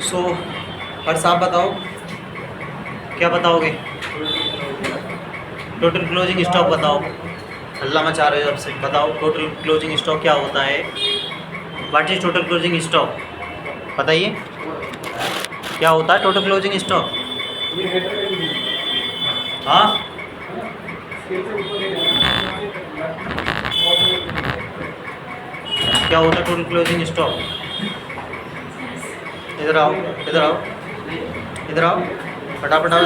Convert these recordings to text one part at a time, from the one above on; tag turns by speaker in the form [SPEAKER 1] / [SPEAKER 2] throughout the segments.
[SPEAKER 1] सो हर्ष आप बताओ, क्या बताओगे? टोटल क्लोजिंग स्टॉक बताओ। हल्ला मचा रहे हो जब से, बताओ टोटल क्लोजिंग स्टॉक क्या होता है? What is total closing stock? बताइए क्या होता है टोटल क्लोजिंग स्टॉक? हाँ, क्या होता है टोटल क्लोजिंग स्टॉक? इधर आओ, इधर आओ, इधर आओ, फटाफट आओ,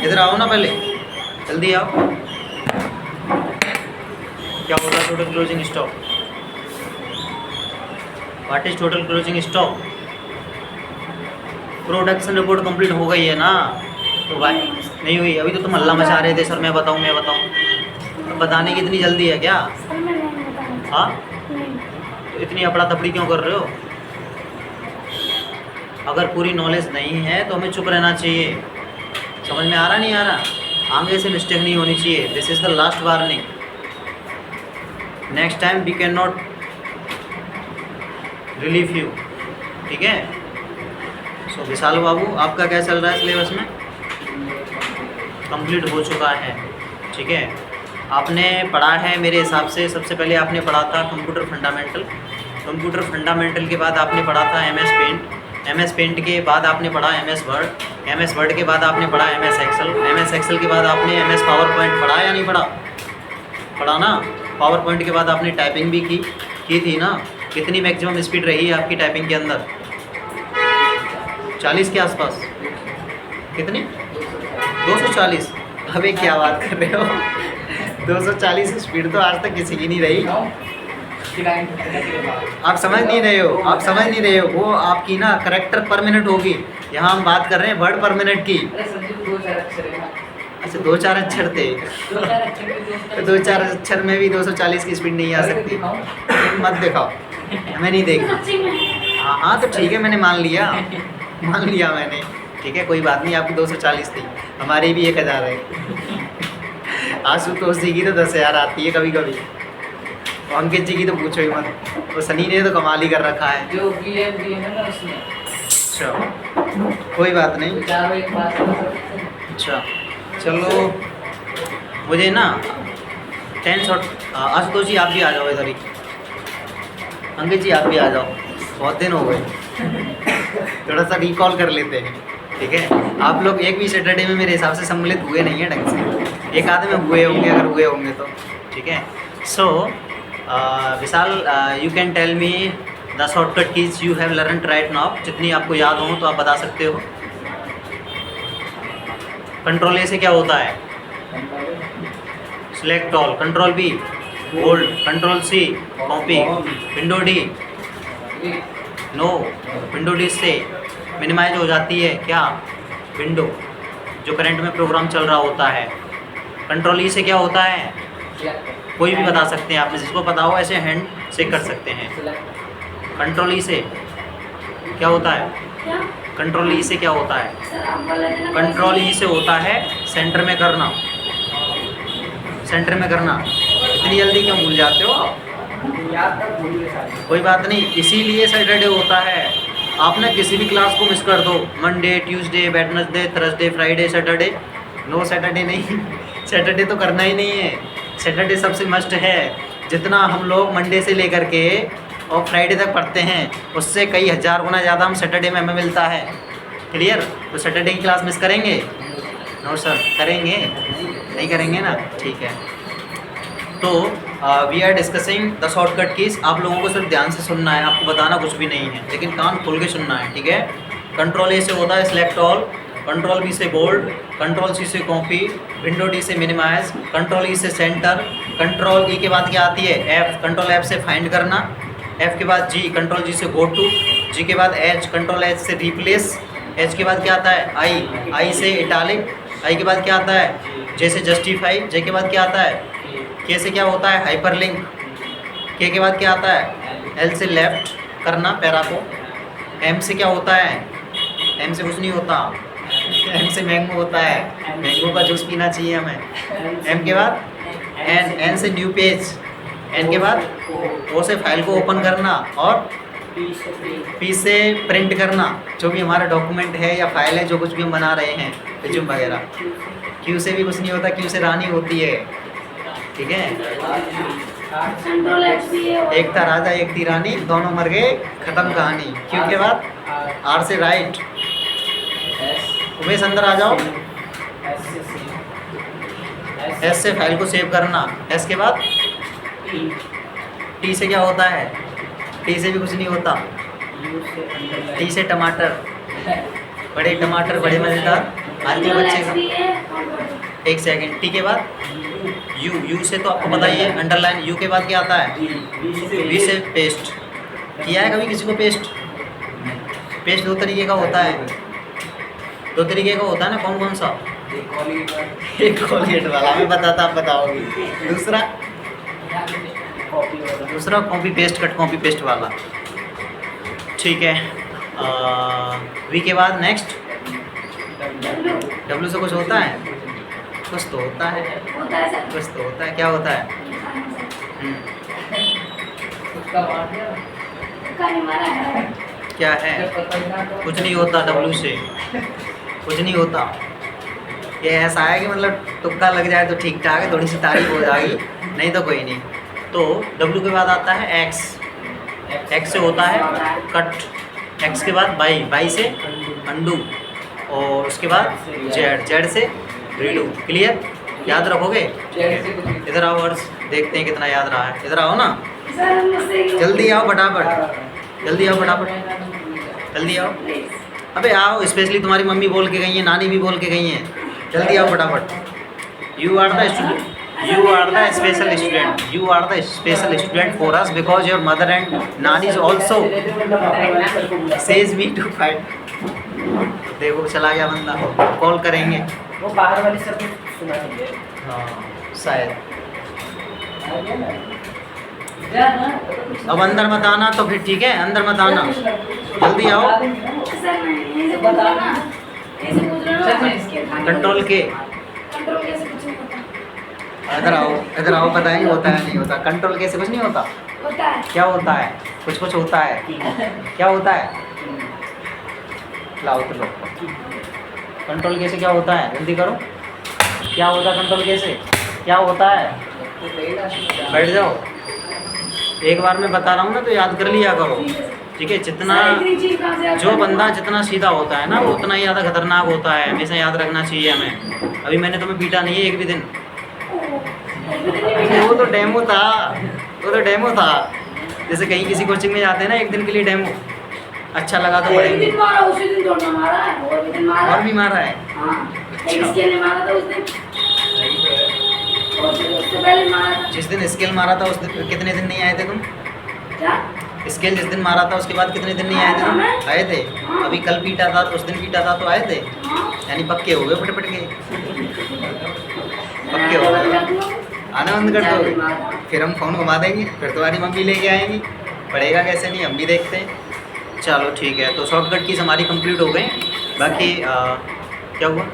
[SPEAKER 1] इधर आओ ना, पहले जल्दी आओ। क्या होता है total closing stock? What is total closing stock? Production report complete हो गई है ना? तो भाई नहीं हुई अभी, तो तुम हल्ला मचा रहे थे सर मैं बताऊं मैं बताऊं। तो बताने की इतनी जल्दी है क्या?
[SPEAKER 2] सर मैं नहीं बताऊँ।
[SPEAKER 1] हाँ,
[SPEAKER 2] नहीं।
[SPEAKER 1] तो इतनी अफड़ा तफड़ी क्यों कर रहे हो? अगर पूरी नॉलेज नहीं है तो हमें चुप रहना चाहिए। समझ में आ रहा नहीं आ रहा? आगे से मिस्टेक नहीं होनी चाहिए। This is the last warning. Next time we can not relieve you, ठीक है? सो विशाल बाबू, आपका क्या चल रहा है सिलेबस में? कंप्लीट हो चुका है, ठीक है? आपने पढ़ा है मेरे हिसाब से, सबसे पहले आपने पढ़ा था कंप्यूटर फंडामेंटल। कंप्यूटर फंडामेंटल के बाद आपने पढ़ा था एमएस पेंट। एमएस पेंट के बाद आपने पढ़ा एमएस वर्ड। एमएस वर्ड के बाद आपने पढ़ा एमएस एक्सेल। एमएस एक्सेल के बाद आपने एमएस पावर पॉइंट पढ़ा या नहीं पढ़ा? पढ़ा ना? पावर पॉइंट के बाद आपने टाइपिंग भी की थी ना? कितनी मैक्सिमम स्पीड रही है आपकी टाइपिंग के अंदर? 40 के आसपास। कितनी? 240। अबे क्या बात कर रहे हो? 240 स्पीड तो आज तक किसी की नहीं रही। आप समझ नहीं रहे हो, आप समझ नहीं रहे हो। वो आपकी ना करेक्टर पर मिनट होगी। यहाँ हम बात कर रहे हैं वर्ड पर मिनट की। अच्छा, 2-4 अक्षर थे। तो 2-4 अक्षर में भी 240 की स्पीड नहीं आ सकती। मत दिखाओ, हमें नहीं देखना।
[SPEAKER 2] सच्ची में।
[SPEAKER 1] हाँ तो ठीक है, मैंने मान लिया मैंने, ठीक है, कोई बात नहीं। आपकी 240 थी, हमारी भी 1000 है। आशुतोष जी की तो 10,000 आती है कभी कभी। और अंकित जी की तो पूछो ही मत, वो सनी ने तो कमाल ही कर रखा है।
[SPEAKER 3] जो VM दिए हैं ना उसमें।
[SPEAKER 1] अच्छा, कोई बात नहीं।
[SPEAKER 3] चारों एक बात है।
[SPEAKER 1] अच्छा चलो, मुझे ना 10 शॉट। आशुतोष जी आप भी आ जाओ इधर ही। अंकित जी आप भी आ जाओ, बहुत दिन हो गए। थोड़ा सा रिकॉल कर लेते हैं, ठीक है? आप लोग एक भी सैटरडे में मेरे हिसाब से सम्मिलित हुए नहीं हैं ढंग से। एक आधे में हुए होंगे, अगर हुए होंगे तो, ठीक है? So Vishal, you can tell me the shortcut keys you have learned right now. जितनी आपको याद हो तो आप बता सकते हो। कंट्रोल ए से क्या होता है? Select all. Control B bold. Control C copy. Window D no. Window D से मिनिमाइज हो जाती है क्या? विंडो जो करंट में प्रोग्राम चल रहा होता है। कंट्रोल ई से क्या होता है? कोई भी बता सकते हैं, आपने जिसको पता हो ऐसे हैंड से कर सकते हैं। कंट्रोल ई से क्या होता है?
[SPEAKER 2] क्या?
[SPEAKER 1] कंट्रोल ई से क्या होता है?
[SPEAKER 2] सर आप बोले थे ना
[SPEAKER 1] कंट्रोल ई से होता है सेंटर में करना। सेंटर में करना। इतनी जल्दी क्यों भूल जाते हो आप?
[SPEAKER 3] याद तक भूल गए सारे।
[SPEAKER 1] कोई बात नहीं, इसीलिए सैटरडे होता है। आप ना किसी भी क्लास को मिस कर दो, Monday, Tuesday, Wednesday, Thursday, Friday, Saturday. No Saturday नहीं। सैटरडे तो करना ही नहीं है। सैटरडे सबसे मस्ट है। जितना हम लोग मंडे से लेकर के और फ्राइडे तक पढ़ते हैं, उससे कई हज़ार गुना ज़्यादा हम सैटरडे में हमें मिलता है। क्लियर? तो सैटरडे की क्लास मिस करेंगे? नो सर, करेंगे? नहीं करेंगे ना? ठीक है। तो we are discussing the shortcut keys. आप लोगों को सिर्फ ध्यान से सुनना है, आपको बताना कुछ भी नहीं है, लेकिन कान खोल के सुनना है, ठीक है? कंट्रोल ए से होता है सिलेक्ट ऑल। कंट्रोल बी से बोल्ड। कंट्रोल सी से कॉपी। विंडो डी से मिनिमाइज। कंट्रोल ई से सेंटर। कंट्रोल ई के बाद क्या आती है? एफ। कंट्रोल एफ से फाइंड करना। एफ के बाद जी। कंट्रोल जी से गो टू। जी के बाद एच। कंट्रोल एच से रिप्लेस। एच के बाद क्या आता है? आई। आई से इटालिक। आई के बाद क्या आता है? जे से जस्टिफाई। जे के बाद क्या आता है? के से क्या होता है? हाइपरलिंक। के बाद क्या आता है? एल से लेफ्ट करना पैरा को। एम से क्या होता है? एम से कुछ नहीं होता। एम से मैंगो होता है, मैंगो का जूस पीना चाहिए हमें। एम के बाद एन। एन से न्यू पेज। एन के बाद ओ से फाइल को ओपन करना। और पी से प्रिंट करना, जो भी हमारा डॉक्यूमेंट है या फाइल है, जो कुछ भी हम बना रहे हैं, रिज्यूम वगैरह। क्यू से भी कुछ नहीं होता, क्यू से रानी होती है, ठीक है।
[SPEAKER 2] कंट्रोल एक्स भी है।
[SPEAKER 1] एक था राजा एक थी रानी, दोनों मर गए, खत्म कहानी। क्यू के बाद आर से राइट। उमेश अंदर आ जाओ। एस से फाइल को सेव करना। एस के बाद टी से क्या होता है? टी से भी कुछ नहीं होता। टी से टमाटर, बड़े टमाटर बड़े मजेदार। आज के
[SPEAKER 2] कंट्रोल
[SPEAKER 1] बच्चे
[SPEAKER 2] एक्स
[SPEAKER 1] का
[SPEAKER 2] भी है।
[SPEAKER 1] एक सेकंड। टी के बाद यू, यू से तो आपको पता ही है अंडरलाइन। यू के बाद क्या आता है? वी से पेस्ट। किया है कभी किसी को पेस्ट? पेस्ट दो तरीके का होता है, दो तरीके का होता है ना, कौन कौन सा? एक कॉलगेट वाला मैं बताता, आप बताओगे। दूसरा दूसरा copy paste, cut copy paste वाला, ठीक है। वी के बाद नेक्स्ट डब्ल्यू से कुछ होता है? कुछ तो होता है,
[SPEAKER 2] होता है सर।
[SPEAKER 1] कुछ तो होता है। क्या होता है?
[SPEAKER 2] तुक्का नहीं मारा है।
[SPEAKER 1] क्या है? कुछ नहीं होता डब्ल्यू से, कुछ नहीं होता। ये ऐसा है कि मतलब तुक्का लग जाए तो ठीक ठाक है, थोड़ी सी तारीफ हो जाएगी, नहीं तो कोई नहीं। तो डब्ल्यू के बाद आता है एक्स। एक्स से होता है कट। एक्स के बाद बाई, बाई से अंडू, और उसके बाद जेड, जेड से रीडू। क्लियर? याद रखोगे? इधर आओ वर्ड्स, देखते हैं कितना याद रहा है। इधर आओ ना,
[SPEAKER 2] सर हम मुझसे
[SPEAKER 1] जल्दी आओ फटाफट, जल्दी आओ फटाफट, जल्दी आओ। अबे आओ, स्पेशली तुम्हारी मम्मी बोल के गई है, नानी भी बोल के गई हैं, जल्दी आओ फटाफट। You are the student, you are the special student, you are the special student for us because your mother and nani is also says me to fight। देखो चला गया बंदा, कॉल करेंगे।
[SPEAKER 3] वो बाहर वाले सर को सुना दीजिए।
[SPEAKER 1] हाँ शायद। अब अंदर मत आना तो फिर ठीक है, अंदर मत आना, जल्दी आओ।
[SPEAKER 2] सर नहीं ऐसे पूछ लो ना, ऐसे पूछ लो ना।
[SPEAKER 1] कंट्रोल के,
[SPEAKER 2] कंट्रोल कैसे कुछ नहीं होता?
[SPEAKER 1] इधर आओ, इधर आओ, बताएंगे होता है नहीं होता। कंट्रोल कैसे कुछ नहीं होता?
[SPEAKER 2] होता है।
[SPEAKER 1] क्या होता है? कुछ कुछ होता है। क्या होता है? लाओ तो लो। कंट्रोल कैसे क्या होता है? जल्दी करो। क्या होता है कंट्रोल कैसे? क्या होता है? बैठ जाओ। एक बार मैं बता रहा हूँ ना तो याद कर लिया करो, ठीक है। जितना जो बंदा जितना सीधा होता है ना वो उतना ही ज़्यादा खतरनाक होता है, हमेशा याद रखना चाहिए हमें। अभी मैंने तुम्हें पीटा नहीं है एक भी दिन, वो तो डेमो था, वो तो डेमो था। जैसे कहीं किसी कोचिंग में जाते हैं ना एक दिन के लिए डेमो, अच्छा लगा तो
[SPEAKER 2] एक
[SPEAKER 1] पढ़ेंगे।
[SPEAKER 2] दिन मारा, उसी दिन तोड़ना मारा है, और भी दिन मारा
[SPEAKER 1] और भी मारा है?
[SPEAKER 2] हाँ, एक स्केल ने मारा था उस दिन, और फिर उससे पहले मारा था।
[SPEAKER 1] जिस दिन स्केल मारा था उस दिन कितने दिन नहीं आए थे तुम?
[SPEAKER 2] क्या?
[SPEAKER 1] स्केल जिस दिन मारा था उसके बाद कितने दिन नहीं आए थे तुम? आए थे। अभी कल पीटा था तो उस दिन पीटा था तो आए थे,
[SPEAKER 2] हाँ।
[SPEAKER 1] यानी पक्के हो गए, फटफट के पक्के हो गए। आना बंद कर दोगे? फिर हम फ़ोन घुमा देंगे, फिर तुम्हारी मम्मी लेके आएंगी, पढ़ेगा कैसे नहीं हम भी देखते हैं। चलो ठीक है, तो शॉर्टकट कीज हमारी कंप्लीट हो गई। बाकी क्या हुआ?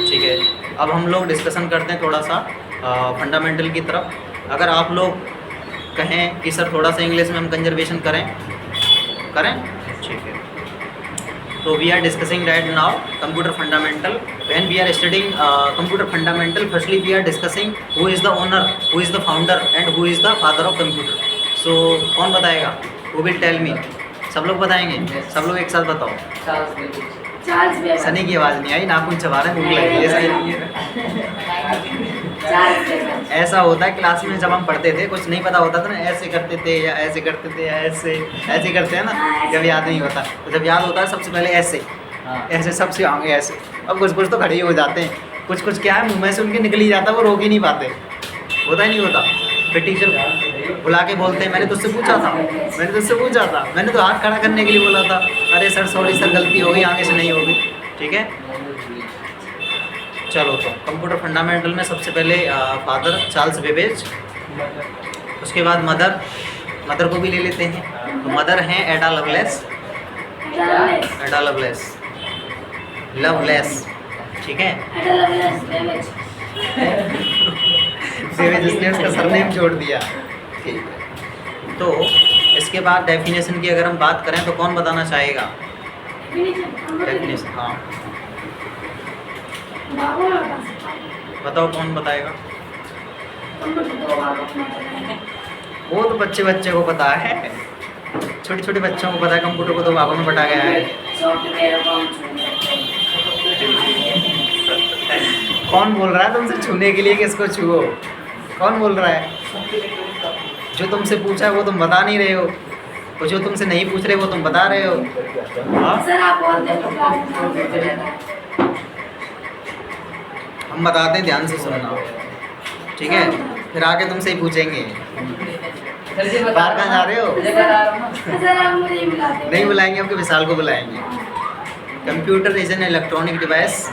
[SPEAKER 1] ठीक है, अब हम लोग डिस्कशन करते हैं थोड़ा सा फंडामेंटल की तरफ। अगर आप लोग कहें कि सर थोड़ा सा इंग्लिश में हम कंजर्वेशन करें, ठीक है। तो we are discussing right now computer fundamental. When we are studying computer fundamental, firstly we are discussing who is the owner, who is the founder and who is the father of computer. So कौन बताएगा? Who will tell me? सब लोग बताएंगे? सब लोग एक साथ बताओ।
[SPEAKER 2] Charles label.
[SPEAKER 1] सनी की आवाज़ नहीं आई, नाखून चबा रहे हैं, भूख लगी है। सही नहीं है।
[SPEAKER 2] Charles Babbage.
[SPEAKER 1] ऐसा होता है क्लास में जब हम पढ़ते थे, कुछ नहीं पता होता था ना, ऐसे करते थे या ऐसे करते थे या ऐसे ऐसे करते हैं ना, जब याद नहीं होता। तो जब याद होता है सबसे पहले ऐसे, ऐसे सबसे आगे ऐसे। अब कुछ कुछ तो खड़े ही हो जाते हैं, कुछ कुछ क्या है मुँह में से उनके निकल ही जाता है, वो रोक ही नहीं पाते। होता ही नहीं होता। फिर टीचर बुला के बोलते हैं मैंने तुझसे पूछा था, मैंने तुझसे पूछा था, मैंने तो हाथ खड़ा करने के लिए बोला था। अरे सर सॉरी सर, गलती हो गई, आगे से नहीं होगी, ठीक है। चलो तो कंप्यूटर फंडामेंटल में सबसे पहले फादर चार्ल्स बेबेज, उसके बाद मदर, मदर को भी ले लेते हैं। तो मदर हैं एडा लवलेस, एडा लवलेस, लवलेस, ठीक है। बेबेज इसने उसका सरनेम छोड़ दिया, ठीक है। तो इसके बाद डेफिनेशन की अगर हम बात करें तो कौन बताना चाहेगा?
[SPEAKER 2] डेफिनेशन
[SPEAKER 1] डेफिनेशन, हाँ
[SPEAKER 2] भागों में बता सकता हूँ।
[SPEAKER 1] बताओ, कौन बताएगा?
[SPEAKER 2] कंप्यूटर दो भागों में बटा है।
[SPEAKER 1] वो तो बच्चे को पता है, छोटे छोटे बच्चों को पता है कंप्यूटर को 2 भागों में बटा गया है।
[SPEAKER 2] सॉफ्टवेयर को हम छू सकते हैं।
[SPEAKER 1] कौन बोल रहा है तुमसे छूने के लिए किसको छुओ? कौन बोल रहा है? जो तुमसे पूछा है वो तुम बता नहीं रहे हो, और जो तुमसे नहीं पूछ रहे वो तुम बता रहे हो। हाँ,
[SPEAKER 2] सर आप बोलते हो क्लास में कंप्यूटर रहता है।
[SPEAKER 1] हम बताते हैं, ध्यान से सुनना, ठीक है? फिर आके तुमसे ही पूछेंगे। बाहर कहाँ जा रहे हो?
[SPEAKER 2] सर आप मुझे ही बुलाते हो।
[SPEAKER 1] नहीं बुलाएंगे, आपके विशाल को बुलाएंगे। Computer is an electronic device.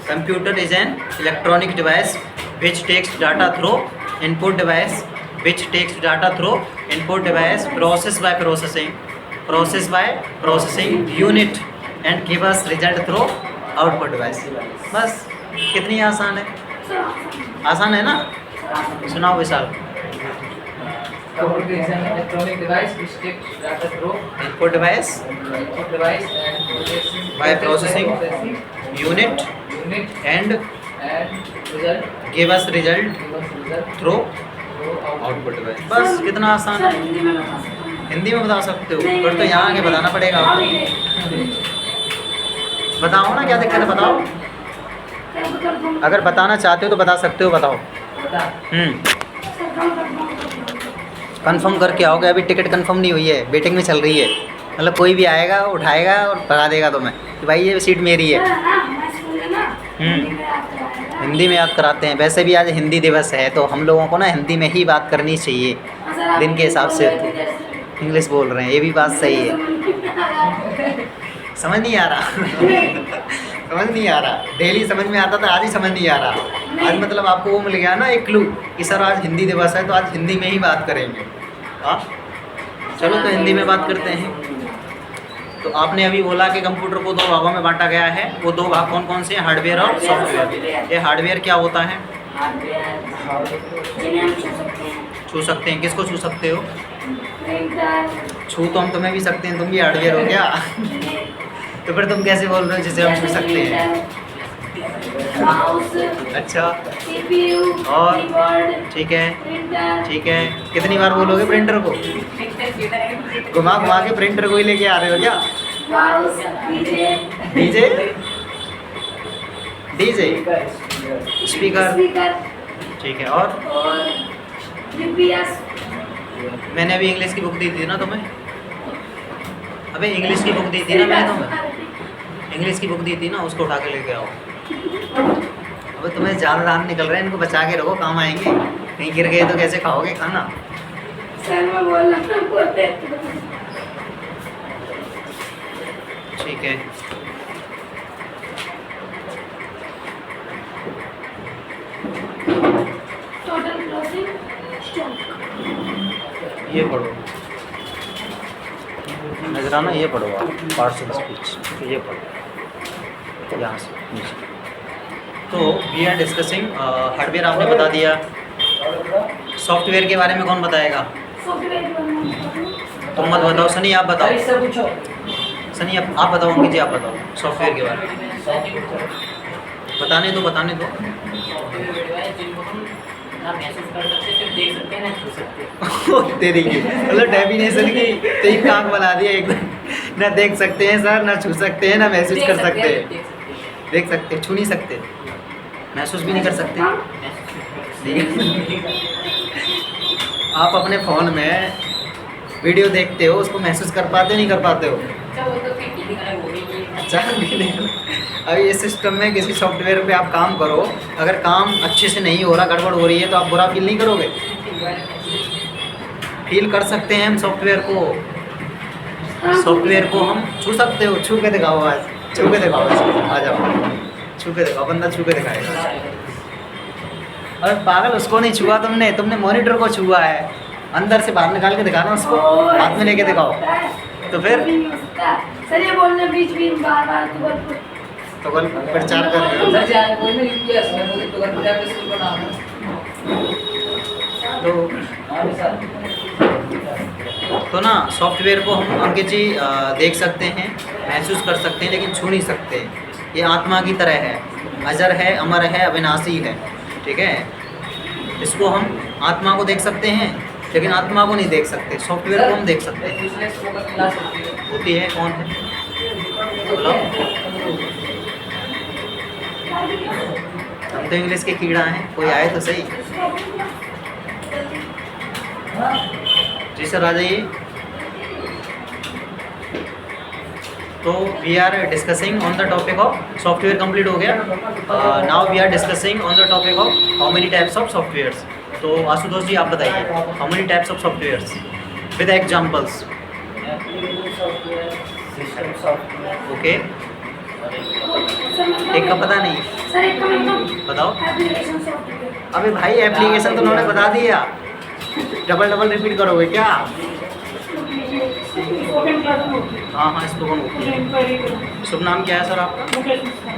[SPEAKER 1] Computer is an electronic device which takes data through input device, which takes data through input device, process by processing unit and give us result through output device. बस, कितनी आसान है?
[SPEAKER 2] Sir
[SPEAKER 1] आसान है ना? सुनाओ विशाल।
[SPEAKER 3] Computer is an electronic device which takes data through
[SPEAKER 1] input device
[SPEAKER 3] input device and
[SPEAKER 1] by processing unit and
[SPEAKER 3] result
[SPEAKER 1] give us result
[SPEAKER 3] give us result
[SPEAKER 1] through
[SPEAKER 3] through
[SPEAKER 1] output device. बस, कितना आसान
[SPEAKER 2] सर
[SPEAKER 1] है।
[SPEAKER 2] हिंदी में बता सकता हूँ।
[SPEAKER 1] हिंदी में बता सकते हो?
[SPEAKER 2] नहीं,
[SPEAKER 1] फिर तो यहाँ आके बताना पड़ेगा आपको। बताओ ना, क्या दिक्कत है, बताओ। अगर बताना चाहते हो तो बता सकते हो, बताओ। कंफर्म करके आओगे? अभी टिकट कंफर्म नहीं हुई है, वेटिंग में चल रही है। मतलब कोई भी आएगा, उठाएगा और भगा देगा तुम्हें कि भाई ये सीट मेरी है। हिंदी में याद कराते हैं। वैसे भी आज हिंदी दिवस है, तो हम लोगों को ना हिंदी में ही बात करनी चाहिए दिन के हिसाब से। इंग्लिश बोल रहे हैं, ये भी बात सही है। समझ नहीं आ रहा समझ नहीं आ रहा। डेली समझ में आता था, आज ही समझ नहीं आ रहा। आज मतलब आपको वो मिल गया ना एक क्लू कि सर आज हिंदी दिवस है, तो आज हिंदी में ही बात करेंगे। हाँ, चलो तो हिंदी में बात करते हैं। तो आपने अभी बोला कि कंप्यूटर को 2 भागों में बांटा गया है। वो 2 भाग कौन कौन से हैं? हार्डवेयर और सॉफ्टवेयर। ये हार्डवेयर क्या होता है?
[SPEAKER 2] जिन्हें हम छू सकते हैं।
[SPEAKER 1] छू सकते हैं? किसको छू सकते हो?
[SPEAKER 2] प्रिंटर,
[SPEAKER 1] छू तो हम तुम्हें भी सकते हैं, तुम भी हार्डवेयर हो क्या? तो फिर तुम कैसे बोल रहे हो जिसे हम छू सकते हैं?
[SPEAKER 2] माउस,
[SPEAKER 1] अच्छा,
[SPEAKER 2] CPU,
[SPEAKER 1] और?
[SPEAKER 2] कीबोर्ड,
[SPEAKER 1] ठीक है,
[SPEAKER 2] प्रिंटर,
[SPEAKER 1] ठीक है। कितनी बार बोलोगे प्रिंटर को? घुमा घुमा के प्रिंटर को ही लेके आ रहे हो क्या?
[SPEAKER 2] Mouse, DJ,
[SPEAKER 1] DJ, DJ, speaker,
[SPEAKER 2] speaker
[SPEAKER 1] ठीक है। और
[SPEAKER 2] UPS,
[SPEAKER 1] मैंने अभी इंग्लिश की बुक दी थी ना तुम्हें? अबे इंग्लिश की बुक दी थी ना मैंने तुम्हें? इंग्लिश की बुक दी थी ना, उसको उठा के लेके आओ। अबे तुम्हें ज़्यादा दाम निकल रहे हैं, इनको बचा के रखो, काम आएंगे। कहीं गिर गए तो कैसे खाओगे खाना?
[SPEAKER 2] सर मैं बोल रहा हूँ, बोलते
[SPEAKER 1] ठीक है।
[SPEAKER 2] Total closing stock.
[SPEAKER 1] ये पढ़ो, नजराना ये पढ़ो आप, पार्ट्स ऑफ स्पीच, ये पढ़ो यहाँ से नीचे। तो वी आर डिस्कसिंग हार्डवेयर आपने बता दिया। सॉफ्टवेयर के बारे में कौन बताएगा?
[SPEAKER 2] सॉफ्टवेयर
[SPEAKER 1] तुम मत बताओ, सनी आप बताओ।
[SPEAKER 3] इससे पूछो
[SPEAKER 1] सनी आप बताओ, अंकित जी आप बताओ सॉफ्टवेयर के बारे में। बताने दो, बताने दो। तेरी की मतलब डेफिनेशन की 3 काम बना दिया एकदम। ना देख सकते हैं सर, ना छू सकते हैं, ना महसूस कर सकते हैं। देख सकते हैं, छू नहीं सकते, महसूस भी नहीं कर सकते। आप अपने फ़ोन में वीडियो देखते हो, उसको महसूस कर पाते हो, नहीं कर पाते हो? अच्छा, अभी इस सिस्टम में किसी सॉफ्टवेयर पे आप काम करो, अगर काम अच्छे से नहीं हो रहा, गड़बड़ हो रही है, तो आप बुरा फील नहीं करोगे? फील कर सकते हैं हम सॉफ्टवेयर को। सॉफ्टवेयर को हम छू सकते हो। छू के दिखाओ आज, छू के दिखाओ, आ जाओ, छू के दिखाओ, बंदा छू के दिखाएगा। अरे पागल, उसको नहीं छुआ तुमने, तुमने मॉनिटर को छुआ है। अंदर से बाहर निकाल के दिखाना उसको, हाथ में लेके दिखाओ। तो फिर
[SPEAKER 2] सर ये बोलने बीच बीच बार-बार
[SPEAKER 1] तो कल प्रचार कर रहे हो।
[SPEAKER 3] सर जाने कोई ना यूपीएस में मुझे तो कंप्यूटर पे स्कूल का नाम है।
[SPEAKER 1] तो
[SPEAKER 3] हाँ सर
[SPEAKER 1] तो ना सॉफ्टवेयर को हम अंकित जी देख सकते हैं, महसूस कर सकते हैं, लेकिन छू नहीं सकते। ये आत्मा की तरह है, अजर है, अमर है, अविनाशी है, ठीक है। इसको हम आत्मा को देख सकते हैं, लेकिन आत्मा को नहीं देख सकते। सॉफ्टवेयर को हम देख सकते हैं।
[SPEAKER 3] दूसरे स्पोकन क्लास होती है।
[SPEAKER 1] होती है, कौन है बोलो? हम तो इंग्लिश के कीड़ा हैं, कोई आए तो सही। जी सर, आ जाइए। तो we are discussing on the topic of software. Complete हो गया। Now we are discussing on the topic of how many types of softwares. तो आशुतोष जी आप बताइए, how many types of softwares with examples.
[SPEAKER 3] System software.
[SPEAKER 1] Okay,
[SPEAKER 2] sir मतलब
[SPEAKER 1] एक का पता नहीं,
[SPEAKER 2] सर एक का मतलब
[SPEAKER 1] बताओ।
[SPEAKER 2] Application software.
[SPEAKER 1] अबे भाई एप्लीकेशन तो उन्होंने बता दिया, डबल डबल रिपीट करोगे क्या?
[SPEAKER 2] स्पोकन क्लास में होती है।
[SPEAKER 1] हाँ हाँ, स्पोकन होती है।
[SPEAKER 2] इंक्वायरी करो।
[SPEAKER 1] शुभ नाम क्या है सर आपका?
[SPEAKER 2] मुकेश मिश्रा।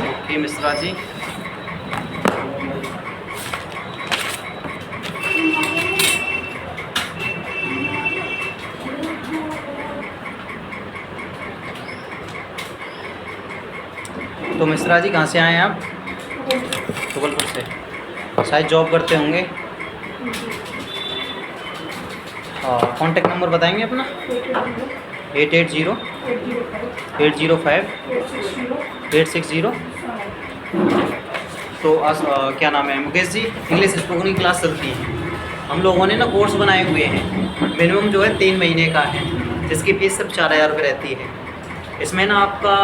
[SPEAKER 1] ओके मिश्रा जी। तो मिश्रा जी कहाँ से आए हैं आप? जबलपुर से। शायद जॉब करते होंगे। हाँ, कॉन्टेक्ट नंबर बताएंगे अपना? 880-805-860। तो क्या नाम है मुकेश जी? इंग्लिश स्पोकन की क्लास चलती है। हम लोगों ने ना कोर्स बनाए हुए हैं, मिनिमम जो है 3 महीने का है, जिसकी फीस सिर्फ 4000 रुपये रहती है। इसमें ना आपका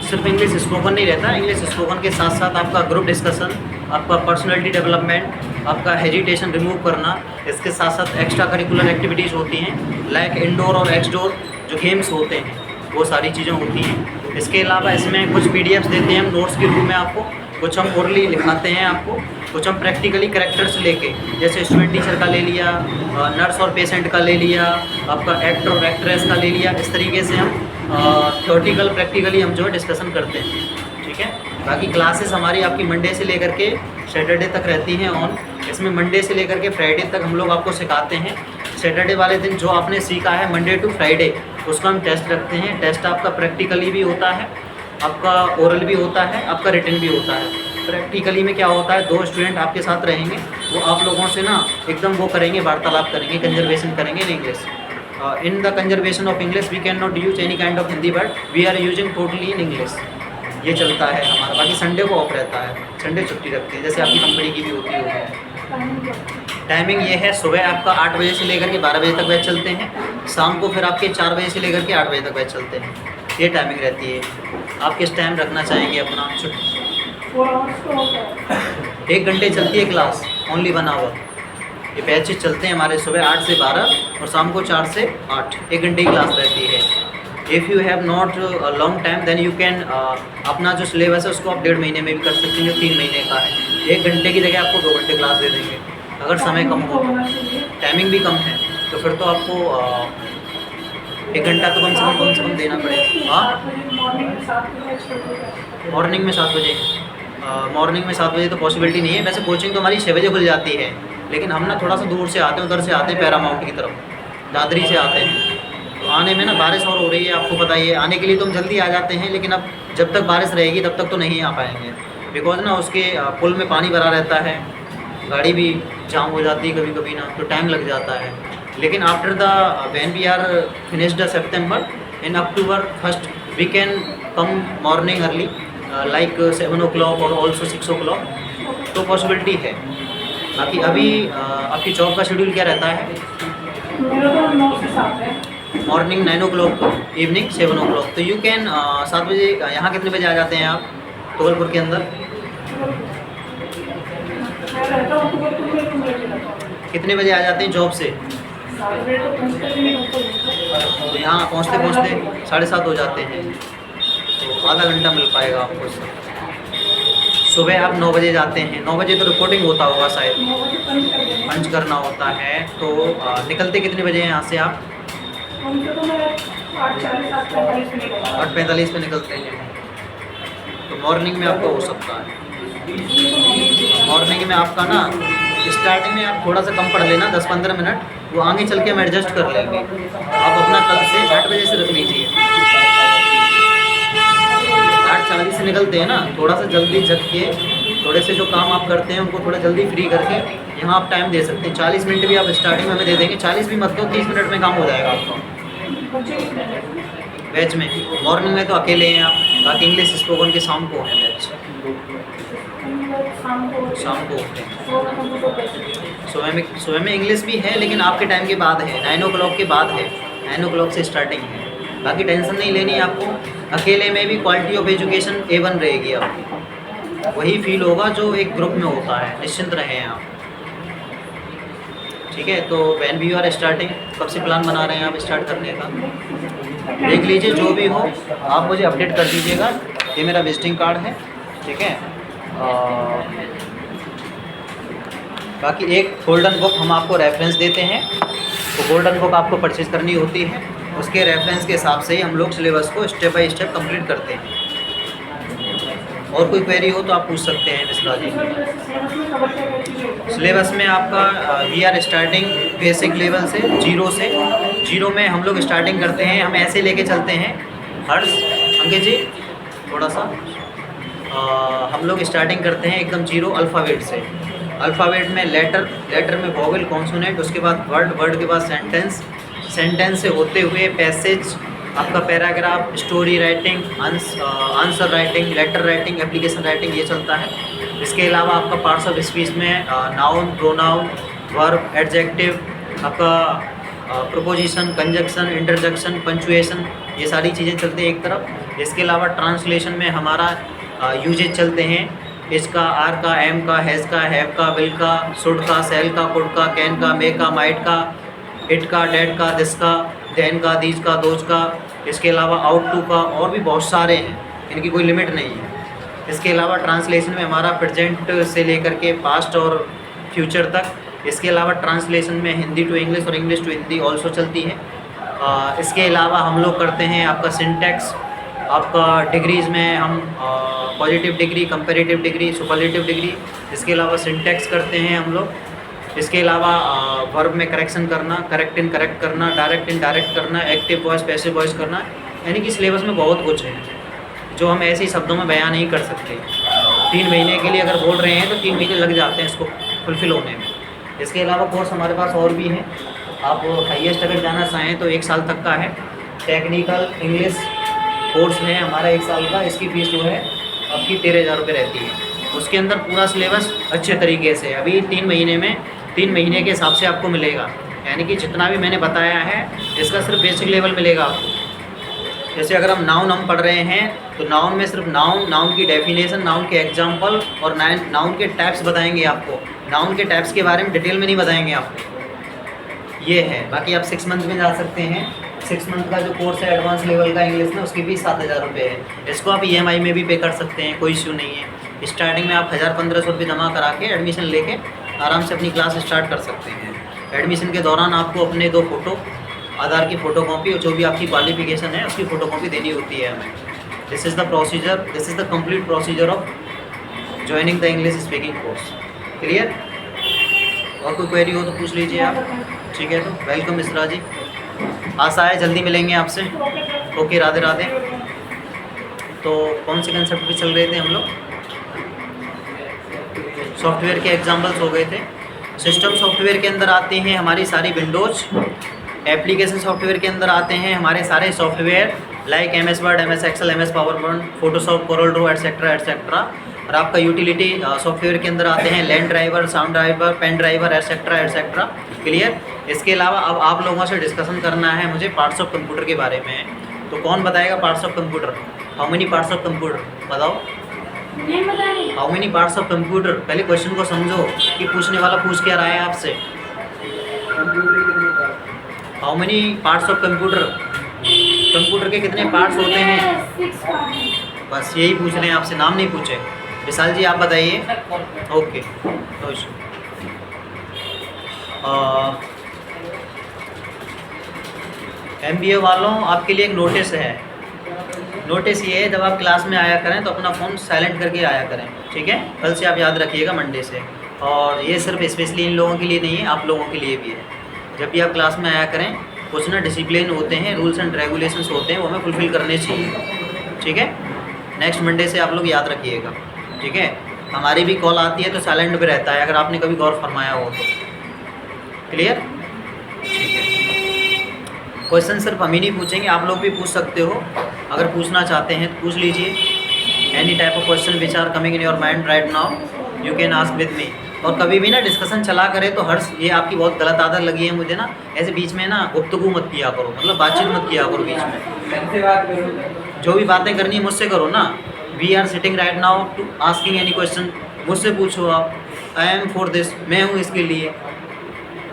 [SPEAKER 1] सिर्फ इंग्लिश स्पोकन नहीं रहता, इंग्लिश स्पोकन के साथ साथ आपका ग्रुप डिस्कशन, आपका पर्सनालिटी डेवलपमेंट, आपका हेजिटेशन रिमूव करना, इसके साथ साथ एक्स्ट्रा करिकुलर एक्टिविटीज़ होती हैं, लाइक इंडोर और एक्सडोर जो गेम्स होते हैं, वो सारी चीज़ें होती हैं। इसके अलावा इसमें कुछ PDFs देते हैं हम नोट्स के रूप में आपको, कुछ हम ओरली लिखाते हैं आपको, कुछ हम प्रैक्टिकली करेक्टर्स लेके, जैसे स्टूडेंट टीचर का ले लिया, नर्स और पेशेंट का ले लिया, आपका एक्टर और एक्ट्रेस का ले लिया। इस तरीके से हम थ्योरेटिकल प्रैक्टिकली हम जो है डिस्कशन करते हैं, ठीक है। बाकी क्लासेस हमारी आपकी मंडे से लेकर के सैटरडे तक रहती हैं ऑन। इसमें मंडे से लेकर के फ्राइडे तक हम लोग आपको सिखाते हैं। सैटरडे वाले दिन जो आपने सीखा है मंडे टू फ्राइडे, उसका हम टेस्ट रखते हैं। टेस्ट आपका प्रैक्टिकली भी होता है, आपका ओरल भी होता है, आपका रिटन भी होता है। प्रैक्टिकली में क्या होता है, 2 स्टूडेंट आपके साथ रहेंगे, वो आप लोगों से ना एकदम वो करेंगे, वार्तालाप करेंगे, कंजर्वेशन करेंगे in English. In the conservation of English we can not use any kind of Hindi word, we are using totally in English. ये चलता है हमारा। बाकी संडे को ऑफ रहता है, संडे छुट्टी रखते हैं, जैसे आपकी कंपनी की भी होती होगी। टाइमिंग ये है, सुबह आपका 8 बजे से लेकर के 12 बजे तक बैच चलते हैं, शाम को फिर आपके 4 बजे से लेकर के 8 बजे तक बैच चलते हैं। ये टाइमिंग रहती है। आप किस टाइम रखना चाहेंगे अपना छुट्टी? 1 घंटे चलती है क्लास, ओनली 1 आवर। ये बैचेज चलते हैं हमारे सुबह 8 से 12 और शाम को 4 से 8, 1 घंटे की क्लास रहती है। If you have not long time then you can अपना जो सिलेबस है उसको आप 1.5 महीने में भी कर सकते हैं, जो 3 महीने का है। 1 घंटे की जगह आपको 2 घंटे क्लास दे देंगे, अगर समय कम हो, टाइमिंग भी कम है तो फिर तो आपको 1 घंटा तो कम से कम देना पड़ेगा। हाँ, मॉर्निंग में 7 बजे। मॉर्निंग में 7 बजे तो पॉसिबिलिटी नहीं है। वैसे कोचिंग तो हमारी 6 बजे खुल जाती है, लेकिन हम ना थोड़ा सा दूर से आते हैं, उधर से आते हैं पैरामाउंट की तरफ, दादरी से आते हैं। तो आने में ना बारिश और हो रही है, आपको पता ही है। आने के लिए तो हम जल्दी आ जाते हैं, लेकिन अब जब तक बारिश रहेगी तब तक तो नहीं आ पाएंगे, बिकॉज ना उसके पुल में पानी भरा रहता है, गाड़ी भी जाम हो जाती है कभी कभी ना, तो टाइम लग जाता है। लेकिन after the when we are finished September, in October 1st we can come morning early like 7 o'clock और ऑल्सो 6 o'clock, तो पॉसिबिलिटी है। बाकी अभी आपकी जॉब का शेड्यूल क्या रहता है?
[SPEAKER 2] मेरा तो 9 से 7 है।
[SPEAKER 1] Morning 9 o'clock, evening 7 o'clock। तो यू कैन 7 बजे। यहाँ कितने बजे आ जाते हैं आप जबलपुर के अंदर?
[SPEAKER 2] मैं रहता हूँ तो रहता हूँ।
[SPEAKER 1] कितने बजे आ जाते हैं जॉब से?
[SPEAKER 2] 7 बजे तो पहुँचते भी नहीं होता।
[SPEAKER 1] तो यहाँ पहुँचते 7:30 हो जाते हैं, तो आधा घंटा मिल पाएगा आपको। सुबह आप 9 बजे जाते हैं, 9 बजे तो रिपोर्टिंग होता होगा शायद,
[SPEAKER 2] 9 बजे पंच कर देंगे।
[SPEAKER 1] पंच करना होता है। तो निकलते कितने बजे हैं यहाँ से आप?
[SPEAKER 2] उनसे तो मैं 8:40 8:45 में निकलता हूँ।
[SPEAKER 1] 8:45 में निकलते हैं, तो मॉर्निंग में आपका हो सकता है। मॉर्निंग में आपका ना स्टार्टिंग में आप थोड़ा सा कम पढ़ लेना 10-15 मिनट, वो आगे चल के हम एडजस्ट कर लेंगे। आप अपना कल से 8 बजे से रख लीजिए। 8:40 से निकलते हैं ना, थोड़ा सा जल्दी जग के थोड़े से जो काम आप करते हैं उनको थोड़ा जल्दी फ्री करके यहाँ आप टाइम दे सकते हैं। 40 मिनट भी आप स्टार्टिंग में हमें दे देंगे, 40 भी मत दो, 30 मिनट में काम हो जाएगा आपका। बैच में मॉर्निंग में तो अकेले हैं आप, बाकी इंग्लिश स्पोकन के शाम को है बैच, शाम को होते हैं। सुबह में इंग्लिश भी है लेकिन आपके टाइम के बाद है, 9 o'clock के बाद है, 9 o'clock से स्टार्टिंग है। बाकी टेंशन नहीं लेनी है आपको, अकेले में भी क्वालिटी ऑफ एजुकेशन A1 रहेगी आपकी, वही फील होगा जो एक ग्रुप में होता है। निश्चिंत रहें आप, ठीक है। तो व्हेन वी आर स्टार्टिंग, कब से प्लान बना रहे हैं आप स्टार्ट करने का, देख लीजिए। जो भी हो आप मुझे अपडेट कर दीजिएगा। ये मेरा विजिटिंग कार्ड है, ठीक है। बाकी एक गोल्डन बुक हम आपको रेफरेंस देते हैं, तो गोल्डन बुक आपको परचेज़ करनी होती है, उसके रेफरेंस के हिसाब से ही हम लोग सिलेबस को स्टेप बाय स्टेप कंप्लीट करते हैं। और कोई क्वेरी हो तो आप पूछ सकते हैं मिश्रा जी। सिलेबस में आपका we are starting basic level से, जीरो में हम लोग स्टार्टिंग करते हैं। हम ऐसे लेके चलते हैं हर्ष अंकित जी, थोड़ा सा हम लोग स्टार्टिंग करते हैं एकदम जीरो अल्फ़ाबेट से। अल्फ़ाबेट में लेटर में वोवेल कॉन्सोनेंट, उसके बाद वर्ड के बाद सेंटेंस से होते हुए पैसेज, आपका paragraph, story writing, answer writing, letter writing, application writing, ये चलता है। इसके अलावा आपका पार्ट्स ऑफ स्पीच में नाउन, प्रोनाउन, वर्ब, एडजेक्टिव, आपका प्रोपोजिशन, कंजक्शन, इंटरजेक्शन, पंचुएशन, ये सारी चीज़ें चलती हैं एक तरफ। इसके अलावा ट्रांसलेशन में हमारा यूजेज चलते हैं, इसका, आर का, एम का, हैज़ का, हैव का, विल का, शुड का, सेल का, कुड का, कैन का, मे का, माइट का, इट का, डेट का, दिस का, देन का, दीज का, दोज का। इसके अलावा आउट टू का, और भी बहुत सारे हैं, इनकी कोई लिमिट नहीं है। इसके अलावा ट्रांसलेशन में हमारा प्रेजेंट से लेकर के पास्ट और फ्यूचर तक। इसके अलावा ट्रांसलेशन में हिंदी टू इंग्लिश और इंग्लिश टू हिंदी ऑल्सो चलती है। इसके अलावा हम लोग करते हैं आपका सिंटैक्स, आपका डिग्रीज़ में हम positive degree, comparative degree, superlative degree. इसके अलावा सिंटैक्स करते हैं हम लोग। इसके अलावा वर्ब में करेक्शन करना, करेक्ट इन करेक्ट करना, डायरेक्ट इन डायरेक्ट करना, एक्टिव वॉइस, पैसिव वॉइस करना, यानी कि सिलेबस में बहुत कुछ है जो हम ऐसे ही शब्दों में बयान नहीं कर सकते। 3 महीने के लिए अगर बोल रहे हैं तो 3 महीने लग जाते हैं इसको फुलफ़िल होने में। इसके अलावा कोर्स हमारे पास और भी हैं, आप हाईएस्ट अगर जाना चाहें तो 1 साल तक का है। टेक्निकल इंग्लिश कोर्स है हमारा 1 साल का, इसकी फ़ीस जो है आपकी 13,000 रुपये रहती है। उसके अंदर पूरा सिलेबस अच्छे तरीके से अभी 3 महीने में 3 महीने के हिसाब से आपको मिलेगा, यानी कि जितना भी मैंने बताया है इसका सिर्फ बेसिक लेवल मिलेगा आपको। जैसे अगर हम नाउन पढ़ रहे हैं तो नाउन में सिर्फ नाउन की डेफिनेशन, नाउन के एग्जाम्पल और नाउन के टाइप्स बताएंगे आपको। नाउन के टाइप्स के बारे में डिटेल में नहीं बताएंगे आपको, ये है। बाकी आप 6 मंथ में जा सकते हैं। 6 मंथ का जो कोर्स है एडवांस लेवल का इंग्लिश में, उसकी फीस 7,000 रुपये है। इसको आप EMI में भी पे कर सकते हैं, कोई इश्यू नहीं है। स्टार्टिंग में आप 1,000-1,500 रुपये जमा करा के एडमिशन लेके आराम से अपनी क्लास स्टार्ट कर सकते हैं। एडमिशन के दौरान आपको अपने 2 फ़ोटो, आधार की फ़ोटोकॉपी और जो भी आपकी क्वालिफिकेशन है उसकी फ़ोटोकॉपी देनी होती है हमें। This is the procedure, this is the complete procedure of joining the English speaking course. Clear? और कोई क्वेरी हो तो पूछ लीजिए आप, ठीक है। तो वेलकम मिश्रा जी, आशा है जल्दी मिलेंगे आपसे। ओके, राधे राधे। तो कौन से कंसेप्ट पे चल रहे थे हम लोग? सॉफ्टवेयर के एग्जाम्पल्स हो गए थे। सिस्टम सॉफ्टवेयर के अंदर आते हैं हमारी सारी विंडोज़। एप्लीकेशन सॉफ्टवेयर के अंदर आते हैं हमारे सारे software like MS word, MS Excel, MS PowerPoint, Photoshop, Corel Draw, etcetera etcetera. और आपका यूटिलिटी सॉफ्टवेयर के अंदर आते हैं LAN driver, sound driver, pen driver, etcetera etcetera. Clear? इसके अलावा अब आप लोगों से डिस्कशन करना है मुझे पार्ट्स ऑफ कंप्यूटर के बारे में। तो कौन बताएगा parts of computer? How many parts of computer? बताओ, how many parts of computer? पहले क्वेश्चन को समझो कि पूछने वाला पूछ क्या रहा है आपसे। How many parts of computer? Computer के कितने पार्ट्स होते हैं?
[SPEAKER 2] 6 पार्ट्स।
[SPEAKER 1] बस यही पूछ रहे हैं आपसे, नाम नहीं पूछे। विशाल जी आप बताइए। Okay, no issue. MBA वालों, आपके लिए एक नोटिस है। नोटिस ये है, जब आप क्लास में आया करें तो अपना फ़ोन साइलेंट करके आया करें, ठीक है? कल से आप याद रखिएगा, मंडे से। और ये सिर्फ स्पेशली इन लोगों के लिए नहीं है, आप लोगों के लिए भी है। जब भी आप क्लास में आया करें, कुछ ना डिसिप्लिन होते हैं, रूल्स एंड रेगुलेशंस होते हैं, वो हमें फुलफिल करने चाहिए, ठीक है। नेक्स्ट मंडे से आप लोग याद रखिएगा, ठीक है। हमारी भी कॉल आती है तो साइलेंट पे रहता है, अगर आपने कभी गौर फरमाया हो तो। क्लियर? ठीक है। क्वेश्चन सिर्फ हम ही नहीं पूछेंगे, आप लोग भी पूछ सकते हो, अगर पूछना चाहते हैं तो पूछ लीजिए। Any type of question which are coming in your mind right now you can ask with me. और कभी भी ना डिस्कशन चला करे तो हर्ष, ये आपकी बहुत गलत आदत लगी है मुझे ना, ऐसे बीच में ना गुफ्तगू मत किया करो, मतलब बातचीत मत किया करो बीच में।
[SPEAKER 3] कैसे बात करूँ?
[SPEAKER 1] जो भी बातें करनी है मुझसे करो ना। We are sitting right now to asking any question, मुझसे पूछो आप। आई एम फॉर दिस, मैं हूँ इसके लिए।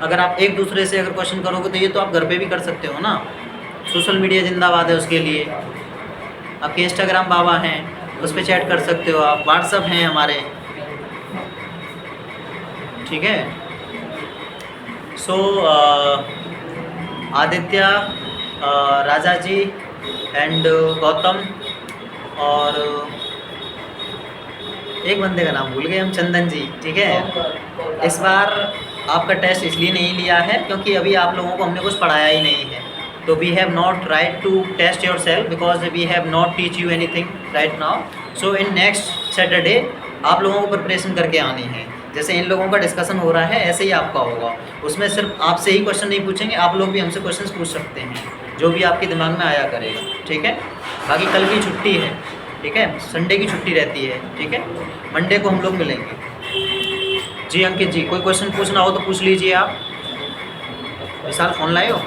[SPEAKER 1] अगर आप एक दूसरे से अगर क्वेश्चन करोगे तो ये तो आप घर पे भी कर सकते हो ना। सोशल मीडिया जिंदाबाद है उसके लिए। आपके इंस्टाग्राम बाबा हैं, उस पर चैट कर सकते हो आप। व्हाट्सअप हैं हमारे, ठीक है। सो आदित्य, राजा जी एंड गौतम, और एक बंदे का नाम भूल गए हम, चंदन जी, ठीक है। इस बार आपका टेस्ट इसलिए नहीं लिया है क्योंकि अभी आप लोगों को हमने कुछ पढ़ाया ही नहीं है, तो we have not right to test your self because we have not teach you anything right now. So in next Saturday आप लोगों को प्रिपरेशन करके आनी है। जैसे इन लोगों का डिस्कशन हो रहा है ऐसे ही आपका होगा। उसमें सिर्फ आपसे ही क्वेश्चन नहीं पूछेंगे, आप लोग भी हमसे क्वेश्चन पूछ सकते हैं, जो भी आपके दिमाग में आया करेगा, ठीक है। बाकी कल की छुट्टी है, ठीक है, संडे की छुट्टी रहती है, ठीक है। मंडे को हम लोग मिलेंगे। जी अंकित जी, कोई क्वेश्चन पूछना हो तो पूछ लीजिए आप। विशाल फ़ोन लाए हो?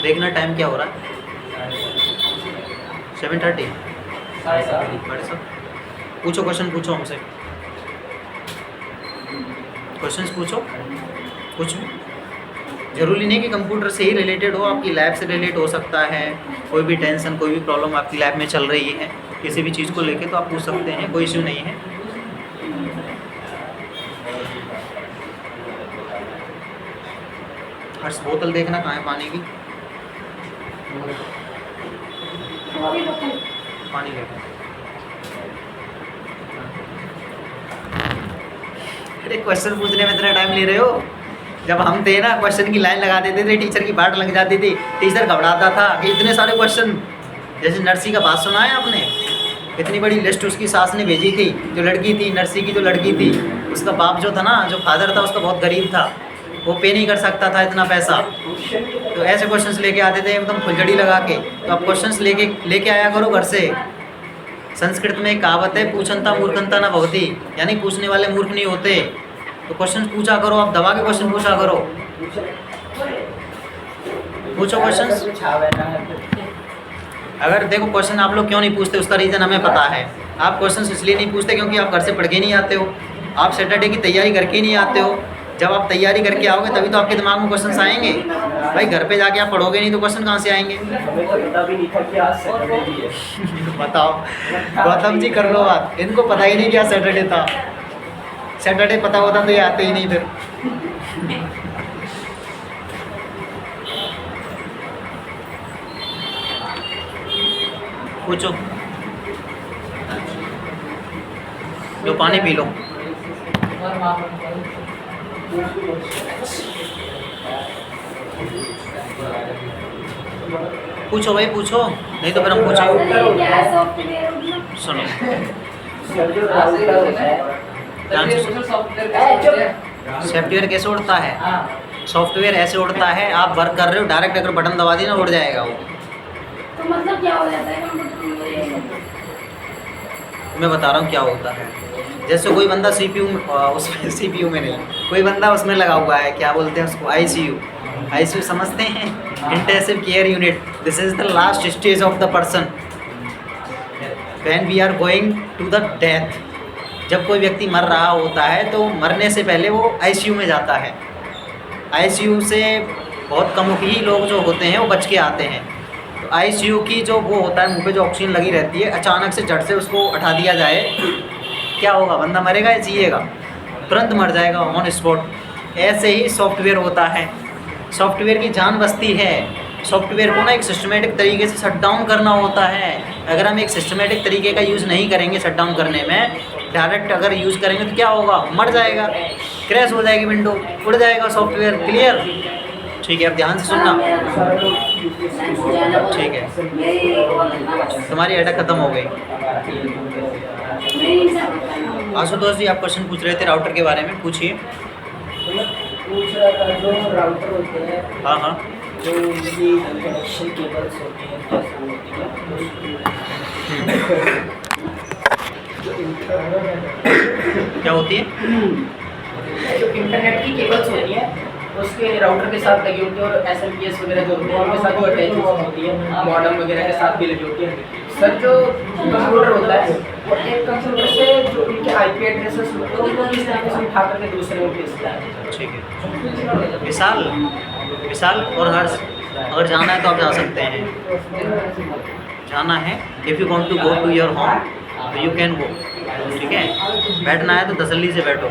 [SPEAKER 1] देखना टाइम क्या हो रहा है, 7:30। बड़े साहब पूछो, क्वेश्चन पूछो हमसे, क्वेश्चंस पूछो। कुछ ज़रूरी नहीं कि कंप्यूटर से ही रिलेटेड हो, आपकी लैब से रिलेट हो सकता है। कोई भी टेंशन, कोई भी प्रॉब्लम आपकी लैब में चल रही है किसी भी चीज़ को लेके, तो आप पूछ सकते हैं, कोई इश्यू नहीं है। हर्ष बोतल देखना कहाँ है पानी की, पानी लेकर। अरे क्वेश्चन पूछने में इतना टाइम ले रहे हो? जब हम थे ना, क्वेश्चन की लाइन लगा देते थे, टीचर की बाट लग जाती थी, टीचर घबराता था कि इतने सारे क्वेश्चन। जैसे नर्सी का बात सुना है आपने, इतनी बड़ी लिस्ट उसकी सास ने भेजी थी, जो लड़की थी नर्सी की, जो लड़की थी, उसका बाप जो था ना, जो फादर था उसका बहुत गरीब था, वो पे नहीं कर सकता था इतना पैसा। तो ऐसे क्वेश्चंस लेके आते थे एकदम फुलझड़ी लगा के। तो आप क्वेश्चंस लेके आया करो घर से। संस्कृत में एक कहावत है, पूछनता मूर्खनता न भवति, यानी पूछने वाले मूर्ख नहीं होते। तो क्वेश्चन पूछा करो, आप दबा के क्वेश्चन पूछा करो, पूछो क्वेश्चंस। अगर देखो क्वेश्चन आप लोग क्यों नहीं पूछते, उसका रीज़न हमें पता है। आप क्वेश्चन इसलिए नहीं पूछते क्योंकि आप घर से पढ़ के नहीं आते हो, आप सैटरडे की तैयारी करके नहीं आते हो। जब आप तैयारी करके आओगे तभी तो आपके दिमाग में क्वेश्चन आएंगे। भाई घर पे जाके आप पढ़ोगे नहीं तो क्वेश्चन कहाँ से आएंगे? बताओ गौतम जी, कर लो बात। इनको पता ही नहीं क्या सैटरडे था। सैटरडे पता होता तो ये आते ही नहीं फिर। पूछो, लो पानी पी लो। पूछो भाई पूछो, नहीं तो फिर हम पूछेंगे। सुनो सॉफ्टवेयर कैसे उड़ता है? सॉफ्टवेयर ऐसे उड़ता है, आप वर्क कर रहे हो, डायरेक्ट अगर बटन दबा दी ना उड़ जाएगा वो।
[SPEAKER 2] तो मतलब क्या हो जाता है?
[SPEAKER 1] मैं बता रहा हूँ क्या होता है। जैसे कोई बंदा सीपीयू उसमें सीपीयू में नहीं, कोई बंदा उसमें लगा हुआ है, क्या बोलते हैं उसको, आईसीयू समझते हैं, intensive care unit. This is the last stage of the person when we are going to the death. जब कोई व्यक्ति मर रहा होता है तो मरने से पहले वो आईसीयू में जाता है। आईसीयू से बहुत कम ही लोग जो होते हैं वो बच के आते हैं। तो आईसीयू की जो वो होता है, मुँह पे जो ऑक्सीजन लगी रहती है, अचानक से झट से उसको हटा दिया जाए, क्या होगा? बंदा मरेगा या जिएगा? तुरंत मर जाएगा ऑन स्पॉट। ऐसे ही सॉफ्टवेयर होता है, सॉफ्टवेयर की जान बसती है। सॉफ्टवेयर को ना एक सिस्टमेटिक तरीके से शट डाउन करना होता है। अगर हम एक सिस्टमेटिक तरीके का यूज़ नहीं करेंगे शट डाउन करने में, डायरेक्ट अगर यूज़ करेंगे तो क्या होगा, मर जाएगा, क्रैश हो जाएगी विंडो, उड़ जाएगा सॉफ्टवेयर। क्लियर? ठीक है, अब ध्यान से सुनना। ठीक है, तुम्हारी एडा ख़त्म हो गई। आशुतोष जी, आप क्वेश्चन पूछ रहे थे राउटर के बारे में, पूछिए।
[SPEAKER 3] पूछ रहा था जो राउटर होते हैं,
[SPEAKER 1] हाँ हाँ,
[SPEAKER 3] जो उनकी कनेक्शन केबल्स होती हैं, कैसे होती है,
[SPEAKER 1] क्या होती है?
[SPEAKER 3] जो इंटरनेट की केबल्स होती हैं उसके राउटर के साथ लगी होती है, और SMPS वगैरह जो होते हैं उनके साथ भी अटैच होती है, मॉडेम वगैरह के साथ भी लगी होती है। सर जो कंप्यूटर होता है वो एक कंप्यूटर से जो उनके IP एड्रेसेस होते हैं उनको किस तरीके से उठा करके दूसरे में भेजता है।
[SPEAKER 1] ठीक है, विशाल और हर्ष, अगर जाना है तो आप जा सकते हैं। जाना है, if you want to go to your home तो यू कैन गो। ठीक है, बैठना है तो तसल्ली से बैठो।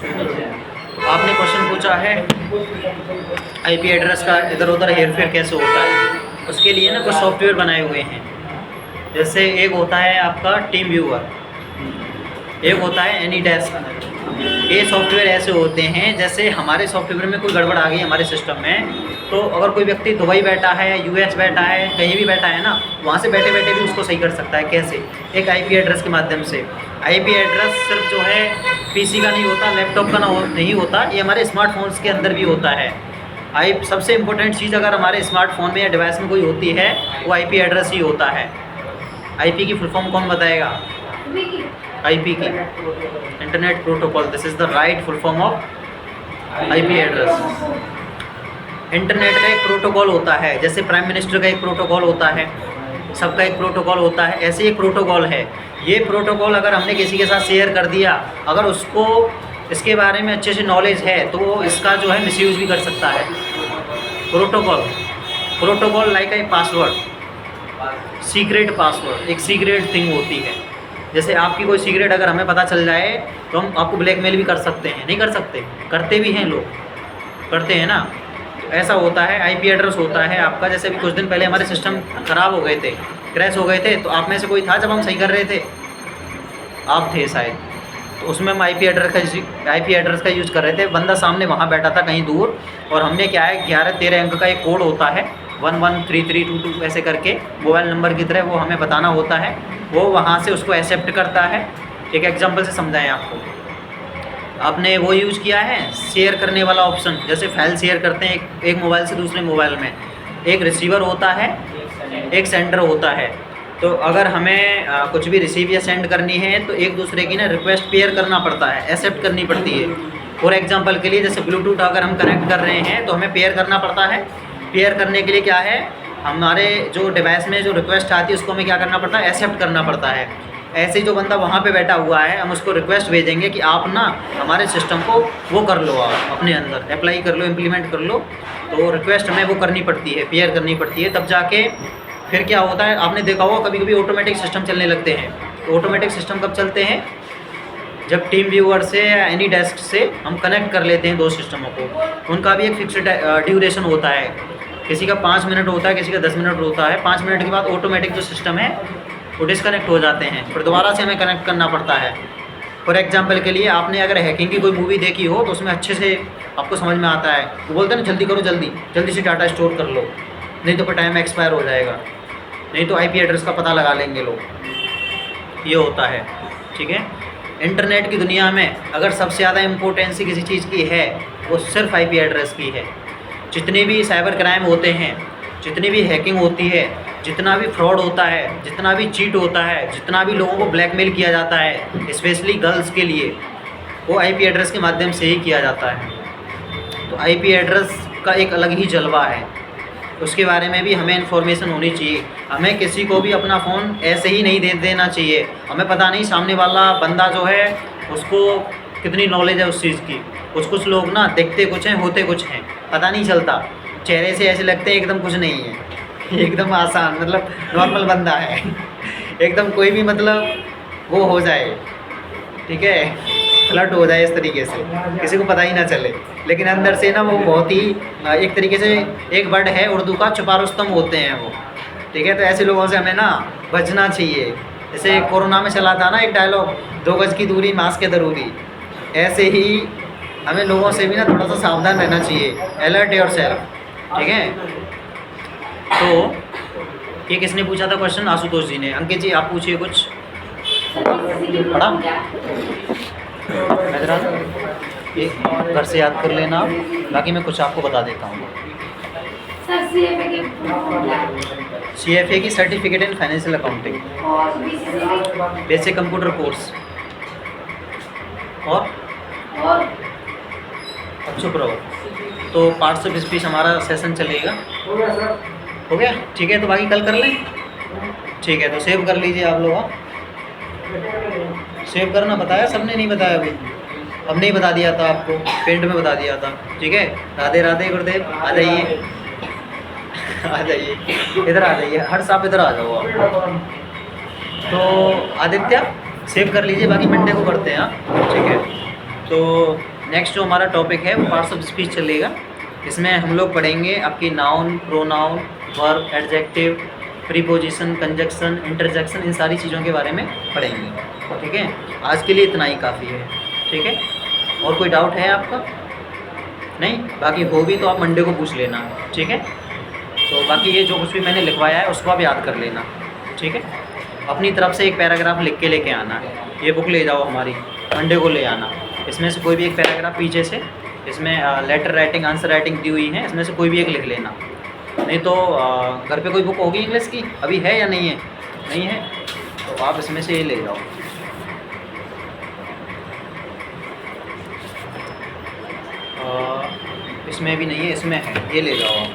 [SPEAKER 1] तो आपने क्वेश्चन पूछा है IP एड्रेस का इधर उधर हेरफेर कैसे होता है, उसके लिए ना कुछ सॉफ्टवेयर बनाए हुए हैं। जैसे एक होता है आपका टीम व्यूअर, एक होता है एनीडेस्क। ये सॉफ्टवेयर ऐसे होते हैं, जैसे हमारे सॉफ्टवेयर में कोई गड़बड़ आ गई हमारे सिस्टम में, तो अगर कोई व्यक्ति दुबई बैठा है, US बैठा है, कहीं भी बैठा है ना, वहाँ से बैठे बैठे भी उसको सही कर सकता है। कैसे? एक IP एड्रेस के माध्यम से। IP एड्रेस सिर्फ जो है PC का नहीं होता, लैपटॉप का नहीं होता, ये हमारे स्मार्टफोन्स के अंदर भी होता है। सबसे इम्पोर्टेंट चीज़ अगर हमारे स्मार्टफोन में या डिवाइस में कोई होती है वो IP एड्रेस ही होता है। IP की फुल फॉर्म कौन बताएगा? IP की internet protocol, this is the right full form of IP address. Internet का एक प्रोटोकॉल होता है, जैसे प्राइम मिनिस्टर का एक प्रोटोकॉल होता है, सबका एक प्रोटोकॉल होता है, ऐसे एक प्रोटोकॉल है। ये प्रोटोकॉल अगर हमने किसी के साथ शेयर कर दिया, अगर उसको इसके बारे में अच्छे से नॉलेज है तो वो इसका जो है मिसयूज़ भी कर सकता है। Protocol like a password, secret password, एक सीक्रेट थिंग होती है। जैसे आपकी कोई सीक्रेट अगर हमें पता चल जाए तो हम आपको ब्लैकमेल भी कर सकते हैं, नहीं कर सकते? करते भी हैं लोग, करते हैं ना। ऐसा होता है, IP एड्रेस होता है आपका। जैसे अभी कुछ दिन पहले हमारे सिस्टम ख़राब हो गए थे, क्रैश हो गए थे, तो आप में से कोई था जब हम सही कर रहे थे? आप थे शायद। तो उसमें हम IP एड्रेस का यूज़ कर रहे थे। बंदा सामने वहाँ बैठा था कहीं दूर, और हमने क्या है 11-13 अंक का एक कोड होता है, 113322 ऐसे करके मोबाइल नंबर की तरह वो हमें बताना होता है। वो वहाँ से उसको एक्सेप्ट करता है। एक एग्जांपल से समझाएं आपको। आपने वो यूज़ किया है शेयर करने वाला ऑप्शन, जैसे फाइल शेयर करते हैं एक मोबाइल से दूसरे मोबाइल में, एक रिसीवर होता है, एक सेंडर होता है। तो अगर हमें कुछ भी रिसीव या सेंड करनी है तो एक दूसरे की ना रिक्वेस्ट पेयर करना पड़ता है, एक्सेप्ट करनी पड़ती है। फॉर एग्जांपल के लिए जैसे ब्लूटूथ अगर हम कनेक्ट कर रहे हैं तो हमें पेयर करना पड़ता है। पेयर करने के लिए क्या है, हमारे जो डिवाइस में जो रिक्वेस्ट आती है उसको हमें क्या करना पड़ता है, एक्सेप्ट करना पड़ता है। ऐसे जो बंदा वहाँ पे बैठा हुआ है, हम उसको रिक्वेस्ट भेजेंगे कि आप ना हमारे सिस्टम को वो कर लो, आप अपने अंदर अप्लाई कर लो, इम्प्लीमेंट कर लो। तो रिक्वेस्ट हमें वो करनी पड़ती है, पेयर करनी पड़ती है, तब जाके फिर क्या होता है। आपने देखा होगा कभी कभी ऑटोमेटिक सिस्टम चलने लगते हैं। तो ऑटोमेटिक सिस्टम कब चलते हैं, जब टीम व्यूअर से या एनी डेस्क से हम कनेक्ट कर लेते हैं दो सिस्टमों को। उनका भी एक फिक्स्ड ड्यूरेशन होता है, किसी का 5 मिनट होता है, किसी का 10 मिनट होता है। 5 मिनट के बाद ऑटोमेटिक जो सिस्टम है वो डिस्कनेक्ट हो जाते हैं, फिर दोबारा से हमें कनेक्ट करना पड़ता है। फॉर एग्जांपल के लिए आपने अगर हैकिंग की कोई मूवी देखी हो तो उसमें अच्छे से आपको समझ में आता है, वो बोलते हैं ना जल्दी करो, जल्दी से डाटा स्टोर कर लो, नहीं तो फिर टाइम एक्सपायर हो जाएगा, नहीं तो IP एड्रेस का पता लगा लेंगे लोग। ये होता है, ठीक है। इंटरनेट की दुनिया में अगर सबसे ज़्यादा इम्पोर्टेंसी किसी चीज़ की है वो सिर्फ IP एड्रेस की है। जितने भी साइबर क्राइम होते हैं, जितनी भी हैकिंग होती है, जितना भी फ्रॉड होता है, जितना भी चीट होता है, जितना भी लोगों को ब्लैकमेल किया जाता है, स्पेशली गर्ल्स के लिए, वो IP एड्रेस के माध्यम से ही किया जाता है। तो IP एड्रेस का एक अलग ही जलवा है, उसके बारे में भी हमें इन्फॉर्मेशन होनी चाहिए। हमें किसी को भी अपना फ़ोन ऐसे ही नहीं दे देना चाहिए। हमें पता नहीं सामने वाला बंदा जो है उसको कितनी नॉलेज है उस चीज़ की। कुछ लोग ना दिखते कुछ हैं, होते कुछ हैं, पता नहीं चलता। चेहरे से ऐसे लगते हैं एकदम कुछ नहीं है, एकदम आसान, मतलब नॉर्मल बंदा है एकदम कोई भी मतलब वो हो जाए, ठीक है, फ्लर्ट हो जाए इस तरीके से, किसी को पता ही ना चले, लेकिन अंदर से ना वो बहुत ही एक तरीके से एक वर्ड है उर्दू का, छुपा रुस्तम होते हैं वो, ठीक है। तो ऐसे लोगों से हमें ना बचना चाहिए, जैसे कोरोना में चला था ना एक डायलॉग, 2 गज की दूरी मास्क के ज़रूरी, ऐसे ही हमें लोगों से भी ना थोड़ा सा सावधान रहना चाहिए। अलर्ट योर सेल्फ, ठीक है। तो ये किसने पूछा था क्वेश्चन? आशुतोष जी ने। अंकित जी आप पूछिए कुछ। पढ़ा ये घर से याद कर लेना, बाकी मैं कुछ आपको बता देता हूँ।
[SPEAKER 2] सर
[SPEAKER 1] CFA की सर्टिफिकेट इन फाइनेंशियल अकाउंटिंग
[SPEAKER 2] और BCC
[SPEAKER 1] बेसिक कंप्यूटर कोर्स। और चुप रहो। तो पार्ट्स ऑफ स्पीच हमारा सेशन चलेगा, हो गया? ठीक है, तो बाकी कल कर लें। ठीक है, तो सेव कर लीजिए आप लोग। सेव करना बताया सबने? नहीं बताया अभी? हमने ही बता दिया था आपको, पेंट में बता दिया था। ठीक है, राधे राधे गुरुदेव। आ जाइए आ जाइए, इधर आ जाइए, हर साहब इधर आ जाओ आप। तो आदित्य सेव कर लीजिए, बाकी मंडे को करते हैं। हाँ ठीक है। तो नेक्स्ट जो हमारा टॉपिक है वो पार्ट्स ऑफ स्पीच चलेगा। इसमें हम लोग पढ़ेंगे आपकी noun, pronoun, verb, adjective, preposition, conjunction, interjection, इन सारी चीज़ों के बारे में पढ़ेंगे। ठीक है, आज के लिए इतना ही काफ़ी है। ठीक है, और कोई डाउट है आपका? नहीं? बाकी हो भी तो आप मंडे को पूछ लेना। ठीक है, तो बाकी ये जो कुछ भी मैंने लिखवाया है उसको आप याद कर लेना। ठीक है, अपनी तरफ से एक पैराग्राफ लिख के लेके आना है। ये बुक ले जाओ हमारी, मंडे को ले आना। इसमें से कोई भी एक पैराग्राफ पीछे से, इसमें लेटर राइटिंग, आंसर राइटिंग दी हुई है, इसमें से कोई भी एक लिख लेना। नहीं तो घर पे कोई बुक होगी इंग्लिश की, अभी है या नहीं है? नहीं है तो आप इसमें से ये ले जाओ। इसमें भी नहीं है, इसमें है, ये ले जाओ आप।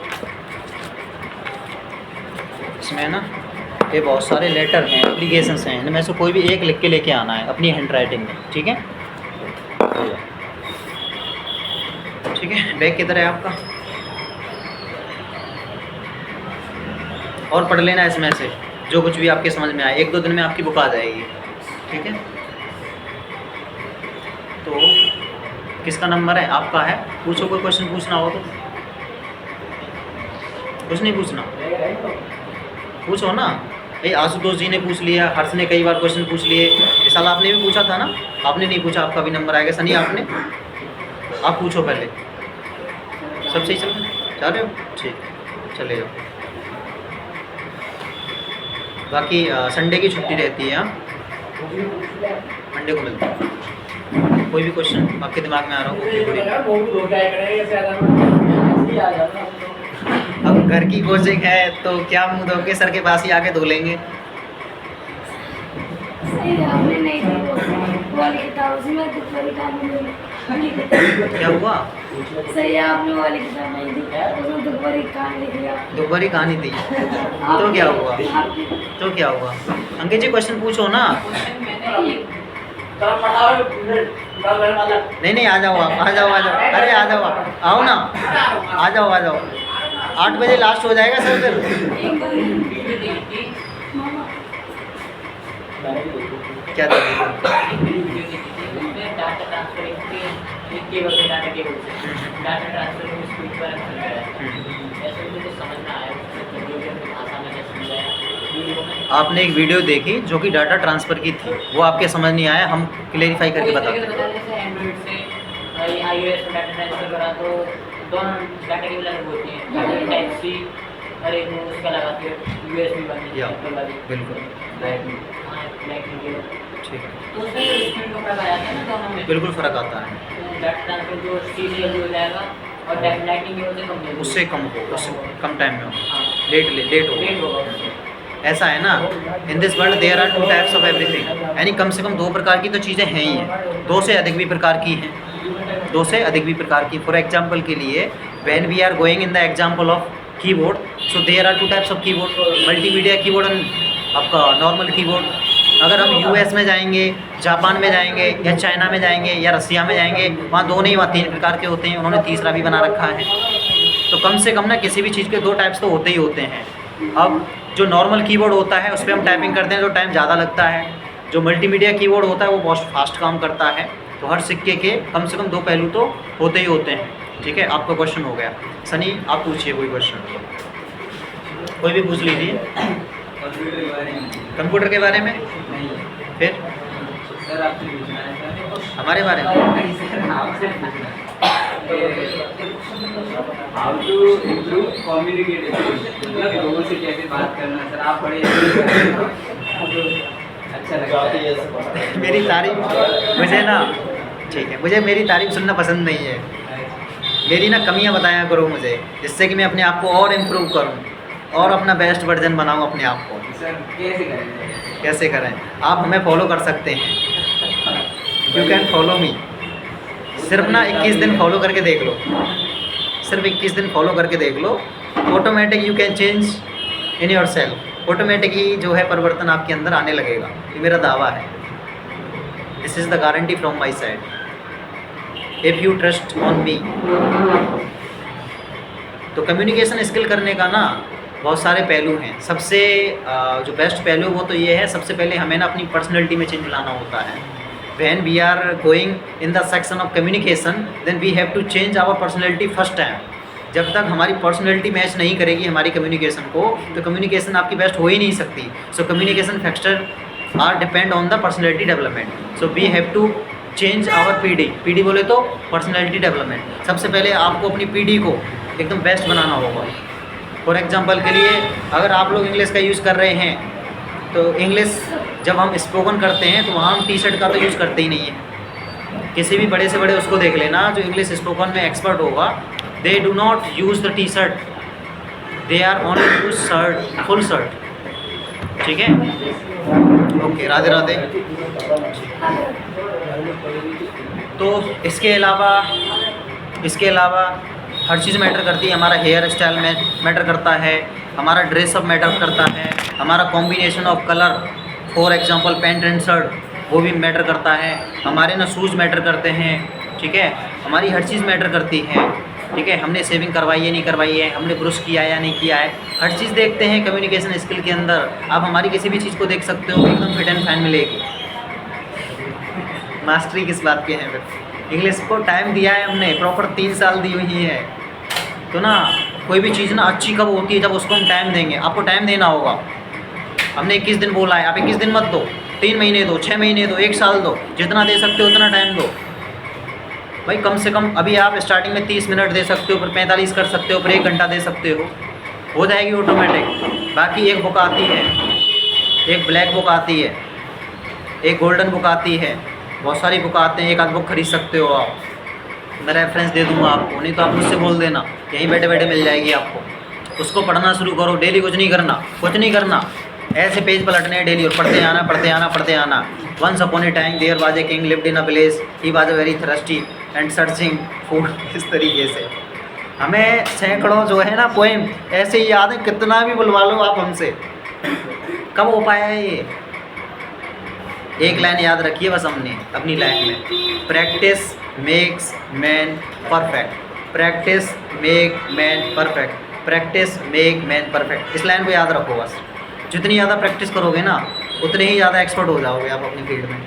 [SPEAKER 1] इसमें ना ये बहुत सारे लेटर हैं, एप्लीकेशंस हैं, इनमें से कोई भी एक लिख के लेके आना है अपनी हैंड राइटिंग में। ठीक है, ठीक है। बैग किधर है आपका? और पढ़ लेना इसमें से जो कुछ भी आपके समझ में आए। 1-2 दिन में आपकी बुक आ जाएगी। ठीक है, तो किसका नंबर है? आपका है। पूछो, कोई क्वेश्चन पूछना हो तो। कुछ नहीं पूछना? पूछो ना। ये आशुतोष जी ने पूछ लिया, हर्ष ने कई बार क्वेश्चन पूछ लिए, इस साल आपने भी पूछा था ना? आपने नहीं पूछा, आपका भी नंबर आएगा। सनी आपने? आप पूछो पहले। सब सही चल रहे हो? ठीक, चले जाओ। बाकी संडे की छुट्टी रहती है। हाँ, मंडे को मिलता है। कोई भी क्वेश्चन आपके दिमाग में आ रहा हो? अब घर की कोचिंग है तो क्या मुंह धो के सर के पास ही आके धो लेंगे।
[SPEAKER 2] सही आपने नहीं दी वो वाली किताब, उसमें कुछ बड़ी कहानी नहीं।
[SPEAKER 1] क्या हुआ?
[SPEAKER 2] सही आपने वो वाली किताब नहीं दी, उसमें दुख भरी कहानी लिखी आप।
[SPEAKER 1] दुख भरी कहानी थी तो क्या हुआ? तो क्या हुआ? अंकित जी क्वेश्चन पूछो ना। नहीं, आ जाओ आप, आ जाओ। अरे आ जाओ आप, आओ ना, आ जाओ। 8 बजे लास्ट हो जाएगा सर फिर। क्या आपने एक वीडियो देखी जो कि डाटा ट्रांसफ़र की थी, वो आपके समझ नहीं आया, हम क्लेरिफाई करके बताते हैं।
[SPEAKER 4] iOS को डाटा ट्रांसफर करा तो दोनों डाटा की अलग होती है, टाइप सी और एक उसका लगाते हैं USB वाली वाली।
[SPEAKER 1] बिल्कुल ठीक है,
[SPEAKER 4] तो उसमें स्पीड का फर्क आ जाता है ना दोनों में।
[SPEAKER 1] बिल्कुल फ़र्क आता है।
[SPEAKER 4] डाटा ट्रांसफर जो सीधी जल्दी हो जाएगा और लाइटिंग
[SPEAKER 1] उससे कम हो, उससे कम टाइम में हो,
[SPEAKER 4] हाँ
[SPEAKER 1] लेट होगा। ऐसा है ना, in this world there are 2 types of everything, यानी कम से कम 2 प्रकार की तो चीज़ें हैं ही हैं, 2 से अधिक भी प्रकार की हैं, 2 से अधिक भी प्रकार की। फॉर एग्जांपल के लिए when we are going in the example of keyboard, so there are 2 types of keyboard, multimedia keyboard और आपका नॉर्मल कीबोर्ड। अगर हम US में जाएंगे, जापान में जाएंगे, या चाइना में जाएंगे, या रसिया में जाएंगे, वहाँ 2 नहीं, वहाँ 3 प्रकार के होते हैं, उन्होंने तीसरा भी बना रखा है। तो कम से कम ना किसी भी चीज़ के 2 टाइप्स तो होते ही होते हैं। अब जो नॉर्मल कीबोर्ड होता है उस पर हम टाइपिंग करते हैं तो टाइम ज़्यादा लगता है, जो मल्टीमीडिया कीबोर्ड होता है वो बहुत फास्ट काम करता है। तो हर सिक्के के कम से कम 2 पहलू तो होते ही होते हैं। ठीक है, आपका क्वेश्चन हो गया। सनी आप पूछिए कोई क्वेश्चन, कोई भी पूछ लीजिए।
[SPEAKER 5] कंप्यूटर के बारे में
[SPEAKER 1] कंप्यूटर के बारे में?
[SPEAKER 5] नहीं
[SPEAKER 1] फिर
[SPEAKER 5] सर, आपसे पूछना है सर।
[SPEAKER 1] हमारे बारे में?
[SPEAKER 5] नहीं सर, आपसे पूछना हाउ टू इम्प्रूव कम्युनिकेशन, मतलब लोगों से कैसे बात करना। सर आप बड़े अच्छा लगता है।
[SPEAKER 1] मेरी तारीफ मुझे ना, ठीक है, मुझे मेरी तारीफ सुनना पसंद नहीं है। मेरी ना कमियां बताया करो मुझे, जिससे कि मैं अपने आप को और इम्प्रूव करूं और अपना बेस्ट वर्जन बनाऊं अपने आप को।
[SPEAKER 5] सर कैसे करें?
[SPEAKER 1] कैसे करें? आप हमें फॉलो कर सकते हैं, यू कैन फॉलो मी। सिर्फ ना 21 दिन फॉलो करके देख लो, सिर्फ 21 दिन फॉलो करके देख लो, automatic you can change in your self. Automatic ही जो है परिवर्तन आपके अंदर आने लगेगा, ये मेरा दावा है। This is the guarantee from my side, if you trust on me. तो कम्युनिकेशन स्किल करने का ना बहुत सारे पहलू हैं। सबसे जो बेस्ट पहलू वो तो ये है, सबसे पहले हमें ना अपनी पर्सनैलिटी में चेंज लाना होता है। When we are going in the section of communication, then we have to change our personality first time. जब तक हमारी पर्सनैलिटी मैच नहीं करेगी हमारी कम्युनिकेशन को, तो कम्युनिकेशन आपकी बेस्ट हो ही नहीं सकती। So communication factor are depend on the personality development. So we have to change our PD बोले तो पर्सनैलिटी डेवलपमेंट। सबसे पहले आपको अपनी पीडी को एकदम बेस्ट बनाना होगा। फॉर एग्जांपल के लिए अगर आप लोग इंग्लिश का यूज़ कर रहे हैं, तो इंग्लिश जब हम स्पोकन करते हैं तो वहाँ हम टी शर्ट का तो यूज़ करते ही नहीं है। किसी भी बड़े से बड़े उसको देख लेना जो इंग्लिश स्पोकन में एक्सपर्ट होगा, they do not use the T shirt, they are only use shirt, full shirt. ठीक है, ओके, राधे राधे। तो इसके अलावा हर चीज़ मैटर करती है। हमारा हेयर स्टाइल में मैटर करता है, हमारा ड्रेसअप मैटर करता है, हमारा combination of colour, for example pant and shirt, वो भी मैटर करता है। हमारे ना शूज़ मैटर करते हैं, ठीक है, हमारी हर चीज़ मैटर करती है। ठीक है, हमने सेविंग करवाई है नहीं करवाई है, हमने ब्रश किया या नहीं किया है, हर चीज़ देखते हैं कम्युनिकेशन स्किल के अंदर। आप हमारी किसी भी चीज़ को देख सकते हो, एकदम फिट एंड फाइन मिलेगी। मास्टरी किस बात की है? फिर इंग्लिश को टाइम दिया है हमने, प्रॉपर 3 साल दी हुई है। तो ना कोई भी चीज़ ना अच्छी कब होती है? जब उसको हम टाइम देंगे। आपको टाइम देना होगा। हमने 21 दिन बोला है, आप 21 दिन मत दो, 3 महीने दो, 6 महीने दो, 1 साल दो, जितना दे सकते हो उतना टाइम दो भाई। कम से कम अभी आप स्टार्टिंग में 30 मिनट दे सकते हो, फिर 45 कर सकते हो, फिर 1 घंटा दे सकते हो जाएगी ऑटोमेटिक। बाकी एक बुक आती है, एक ब्लैक बुक आती है, एक गोल्डन बुक आती है, बहुत सारी बुक आते हैं, एक आध बुक खरीद सकते हो आप। मैं रेफरेंस दे दूंगा आपको, नहीं तो आप मुझसे बोल देना, यहीं बैठे बैठे मिल जाएगी आपको। उसको पढ़ना शुरू करो, डेली कुछ नहीं करना, ऐसे पेज पलटने हैं डेली और पढ़ते आना। Once upon a time there was a king lived in a village, he was very thirsty and searching food. इस तरीके से हमें सैकड़ों जो है ना पोएम ऐसे ही याद है, कितना भी बुलवा लो आप हमसे, कब हो पाया है ये? एक लाइन याद रखिए बस हमने अपनी लाइफ में, practice makes man perfect, practice make man perfect, practice make man perfect. इस लाइन को याद रखो बस। जितनी ज़्यादा प्रैक्टिस करोगे ना, उतने ही ज़्यादा एक्सपर्ट हो जाओगे आप अपनी फील्ड में।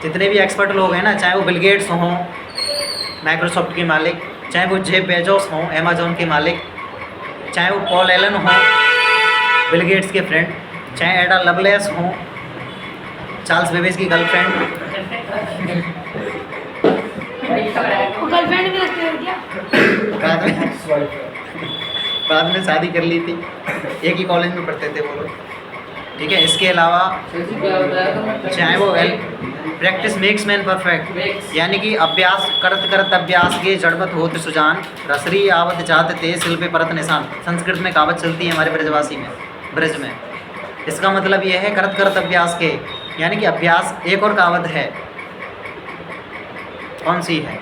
[SPEAKER 1] जितने भी एक्सपर्ट लोग हैं ना, चाहे वो बिल गेट्स हों माइक्रोसॉफ्ट के मालिक, चाहे वो जेफ बेजोस हों अमेजोन के मालिक, चाहे वो पॉल एलन हों बिल गेट्स के फ्रेंड, चाहे एडा लवलेस हों चार्ल्स बेबेज की गर्लफ्रेंड।
[SPEAKER 2] गर्लफ्रेंड भी रखते हो क्या?
[SPEAKER 1] बाद में शादी कर ली थी, एक ही कॉलेज में पढ़ते थे वो लोग। ठीक है, इसके अलावा चाहे वो प्रैक्टिस मेक्स मैन परफेक्ट, यानी कि अभ्यास करत अभ्यास के जड़मत होत सुजान, रसरी आवत जात ते सिल पे परत निशान। संस्कृत में कहावत चलती है हमारे ब्रजवासी में, ब्रज में। इसका मतलब ये है करत अभ्यास के, यानी कि अभ्यास। एक और कहावत है, कौन सी है?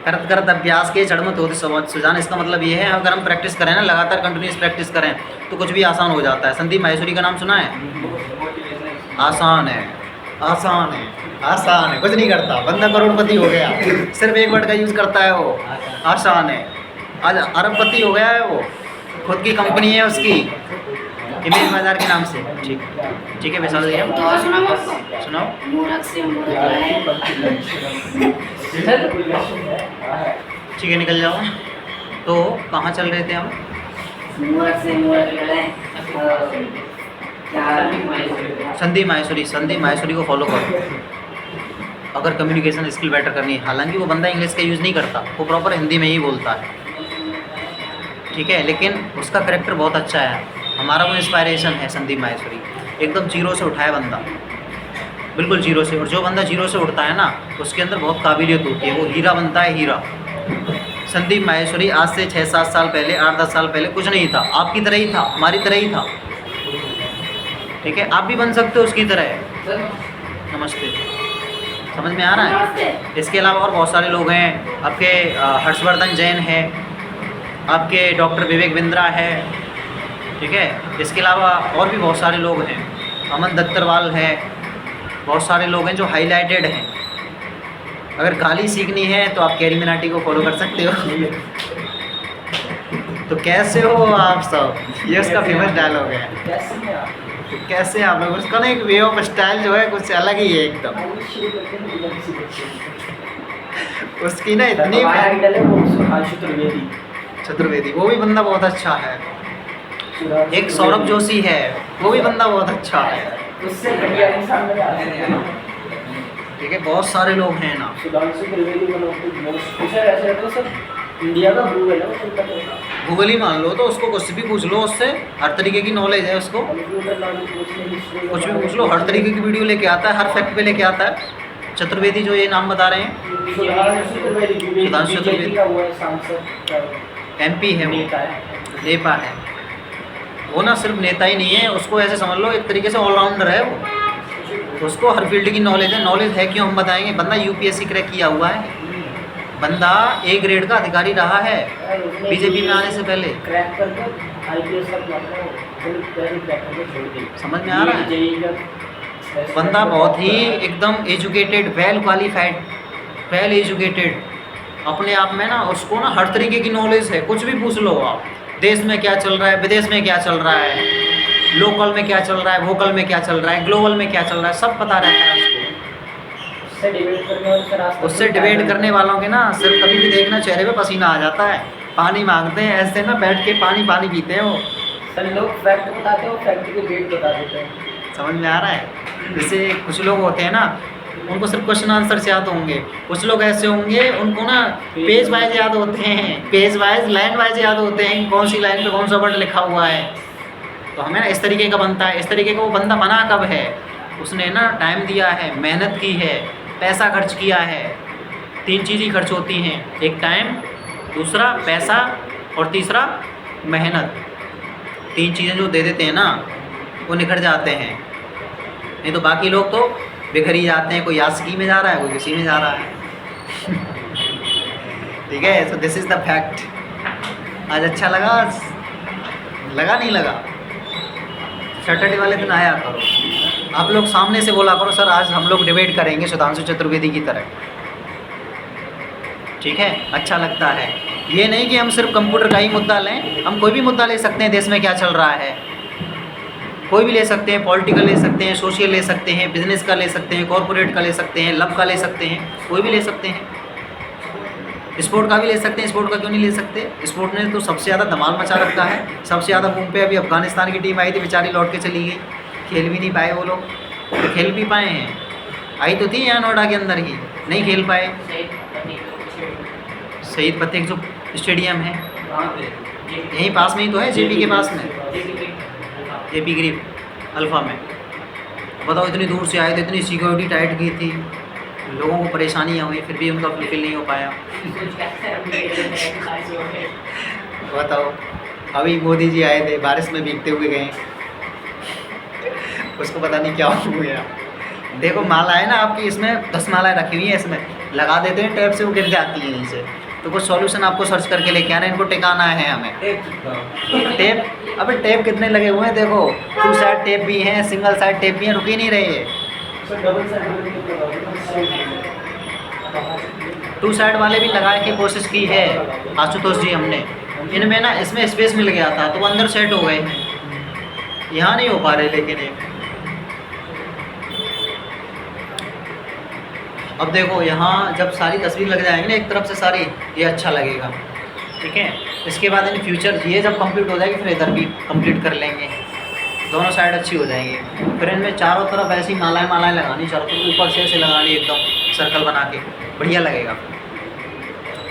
[SPEAKER 1] करत अभ्यास के जड़मत होते सुजान। इसका मतलब ये है, अगर हम प्रैक्टिस करें ना, लगातार कंटिन्यूस प्रैक्टिस करें, तो कुछ भी आसान हो जाता है। संदीप माहेश्वरी का नाम सुना है? आसान है, आसान है, आसान है, कुछ नहीं करता, बंदा करोड़पति हो गया, सिर्फ एक वर्ड का यूज़ करता है वो, आसान है। आज अरबपति हो गया है वो, खुद की कंपनी है उसकी, इमेज बाजार के नाम से। ठीक है विशाल जी,
[SPEAKER 2] तो
[SPEAKER 1] सुनाओ।
[SPEAKER 2] मूर्ख से मूर्ख है।
[SPEAKER 1] ठीक है, निकल जाओ। तो कहाँ चल रहे थे हम?
[SPEAKER 2] मूर्ख से मूर्ख निकले। क्या
[SPEAKER 1] संदीप माहेश्वरी को फॉलो करो अगर कम्युनिकेशन स्किल बेटर करनी है। हालांकि वो बंदा इंग्लिश का यूज़ नहीं करता, वो प्रॉपर हिंदी में ही बोलता है, ठीक है, लेकिन उसका करेक्टर बहुत अच्छा है। हमारा वो इंस्पायरेशन है संदीप माहेश्वरी। एकदम जीरो से उठाया बंदा, बिल्कुल जीरो से। और जो बंदा जीरो से उठता है ना, उसके अंदर बहुत काबिलियत होती है, वो हीरा बनता है, हीरा। संदीप माहेश्वरी आज से 6-7 साल पहले, 8-10 साल पहले कुछ नहीं था, आपकी तरह ही था, हमारी तरह ही था, ठीक है। आप भी बन सकते हो उसकी तरह। नमस्ते, समझ में आ रहा है?
[SPEAKER 2] नमस्ते।
[SPEAKER 1] इसके अलावा और बहुत सारे लोग हैं आपके, हर्षवर्धन जैन है, आपके डॉक्टर विवेक बिंद्रा है, ठीक है। इसके अलावा और भी बहुत सारे लोग हैं, अमन दत्तरवाल है, बहुत सारे लोग हैं जो हाईलाइटेड हैं। अगर गाली सीखनी है तो आप कैरी मिनाटी को फॉलो कर सकते हो। तो कैसे हो आप सब, ये उसका फेमस डायलॉग है।
[SPEAKER 3] कैसे हैं आप?
[SPEAKER 1] तो कैसे आप लोग, उसका ना एक वे ऑफ स्टाइल जो है कुछ अलग ही है एकदम।
[SPEAKER 3] शुरू करते हैं बिना किसी बच्चे के।
[SPEAKER 1] उसकी ना इतनी
[SPEAKER 3] हमारा आइडल है वो सुधांशु त्रिवेदी।
[SPEAKER 1] चतुर्वेदी, वो भी बंदा बहुत अच्छा है। एक सौरभ जोशी है, वो भी बंदा बहुत अच्छा है,
[SPEAKER 3] उससे बढ़िया इंसान मेरे आते हैं।
[SPEAKER 1] ठीक है। बहुत सारे लोग हैं ना।
[SPEAKER 3] Sudhanshu Trivedi one of the most, उसे ऐसे तो सब इंडिया का गूगल है, वो कोलकाता का।
[SPEAKER 1] गूगल ही मान लो, तो उसको कुछ भी पूछ लो, उससे हर तरीके की नॉलेज है उसको,
[SPEAKER 3] कंप्यूटर नॉलेज पूछने हिस्ट्री
[SPEAKER 1] कुछ भी पूछ लो, हर तरीके की वीडियो लेके आता है, हर फैक्ट पे लेके आता है। चतुर्वेदी जो ये नाम बता रहे हैं,
[SPEAKER 3] सुधांशु त्रिवेदी
[SPEAKER 1] सुधांशु त्रिवेदी।
[SPEAKER 3] बीजेपी का वो है सांसद,
[SPEAKER 1] MP है, वो
[SPEAKER 3] नेता है।
[SPEAKER 1] नेपा है। वो ना सिर्फ नेता ही नहीं है, उसको ऐसे समझ लो एक तरीके से ऑलराउंडर है वो, उसको हर फील्ड की नॉलेज है। नॉलेज है क्यों हम बताएंगे, बंदा UPSC क्रैक किया हुआ है, बंदा A ग्रेड का अधिकारी रहा है बीजेपी में आने से पहले।
[SPEAKER 3] क्रैक करके IPS तक मतलब फुल पहले क्रैक करके छोड़ दी।
[SPEAKER 1] समझ में आ रहा है?
[SPEAKER 3] जेईई का
[SPEAKER 1] बंदा बहुत ही एकदम educated, well qualified, well educated अपने आप में ना, उसको ना हर तरीके की नॉलेज है। कुछ भी पूछ लो आप, देश में क्या चल रहा है, विदेश में क्या चल रहा है, लोकल में क्या चल रहा है, वोकल में क्या चल रहा है, ग्लोबल में क्या चल रहा है, सब पता रहता है उसको।
[SPEAKER 3] उससे डिबेट करने वाले से रास्ता
[SPEAKER 1] उससे डिबेट करने वालों के ना सिर्फ कभी भी देखना चेहरे पे पसीना आ जाता है, पानी मांगते हैं ऐसे ना, बैठ के पानी पानी पीते हैं वो।
[SPEAKER 3] सर लोग फैक्ट बताते हैं, वो फैक्ट के डेट बता देते हैं।
[SPEAKER 1] समझ में आ रहा है? जैसे कुछ लोग होते हैं ना, उनको सिर्फ क्वेश्चन आंसर याद होंगे, कुछ लोग ऐसे होंगे उनको ना पेज वाइज याद होते हैं, पेज वाइज, लाइन वाइज याद होते हैं कि कौन सी लाइन पे कौन सा वर्ड लिखा हुआ है। तो हमें ना इस तरीके का बनता है। इस तरीके का वो बंदा बना कब है, उसने ना टाइम दिया है, मेहनत की है, पैसा खर्च किया है। 3 चीज़ ही खर्च होती हैं, एक टाइम, दूसरा पैसा और तीसरा मेहनत। 3 चीज़ें जो दे देते हैं ना, वो निखर जाते हैं। नहीं तो बाकी लोग तो बिखर ही जाते हैं, कोई आशिकी में जा रहा है, कोई किसी में जा रहा है। ठीक है, so this is the fact. आज अच्छा लगा, लगा नहीं लगा? सैटरडे वाले दिन आया करो, आप लोग सामने से बोला करो, सर आज हम लोग डिबेट करेंगे सुधांशु चतुर्वेदी की तरह, ठीक है? अच्छा लगता है। ये नहीं कि हम सिर्फ कंप्यूटर का ही मुद्दा लें, हम कोई भी मुद्दा ले सकते हैं, देश में क्या चल रहा है कोई भी ले सकते हैं, पॉलिटिकल ले सकते हैं, सोशल ले सकते हैं, बिजनेस का ले सकते हैं, कॉर्पोरेट का ले सकते हैं, लव का ले सकते हैं, कोई भी ले सकते हैं। स्पोर्ट का भी ले सकते हैं, स्पोर्ट का क्यों नहीं ले सकते? स्पोर्ट ने तो सबसे ज़्यादा धमाल मचा रखा है, सबसे ज़्यादा बूम पे अभी अफगानिस्तान की टीम आई थी, बेचारी लौट के चली गई, खेल भी नहीं पाए वो लोग। तो खेल भी पाए हैं, आई तो थी यहाँ नोएडा के अंदर ही, नहीं खेल पाए। शहीद फतेह जो स्टेडियम है यहीं पास में ही तो है, JP के पास में, JP ग्रिप अल्फ़ा में। बताओ इतनी दूर से आए थे, इतनी सिक्योरिटी टाइट की थी, लोगों को परेशानियाँ हुई, फिर भी उनका फुलफिल नहीं हो पाया। बताओ, अभी मोदी जी आए थे, बारिश में भीगते हुए गए, उसको पता नहीं क्या हो गया। देखो माला है ना आपकी, इसमें 10 मालाएँ रखी हुई हैं, इसमें लगा देते हैं टैप से, वो गिर जाती है नीचे। तो कुछ सॉल्यूशन आपको सर्च करके लेके आना है, इनको टिकाना है हमें। टेप, अबे टेप कितने लगे हुए हैं देखो, 2 साइड टेप भी हैं, सिंगल साइड टेप भी हैं, रुक ही नहीं रहे है। 2 साइड वाले भी लगाने की कोशिश की है आशुतोष जी हमने, इनमें ना इसमें स्पेस मिल गया था तो वो अंदर सेट हो गए हैं, यहाँ नहीं हो पा रहे। लेकिन एक अब देखो यहाँ जब सारी तस्वीर लग जाएंगी ना एक तरफ से सारी, ये अच्छा लगेगा, ठीक है। इसके बाद इन फ्यूचर ये जब कंप्लीट हो जाएगी फिर इधर भी कंप्लीट कर लेंगे, दोनों साइड अच्छी हो जाएंगी। फिर इनमें चारों तरफ ऐसी मालाएं मालाएं लगानी, चारों तरफ ऊपर से ऐसे लगानी एकदम सर्कल बना के, बढ़िया लगेगा।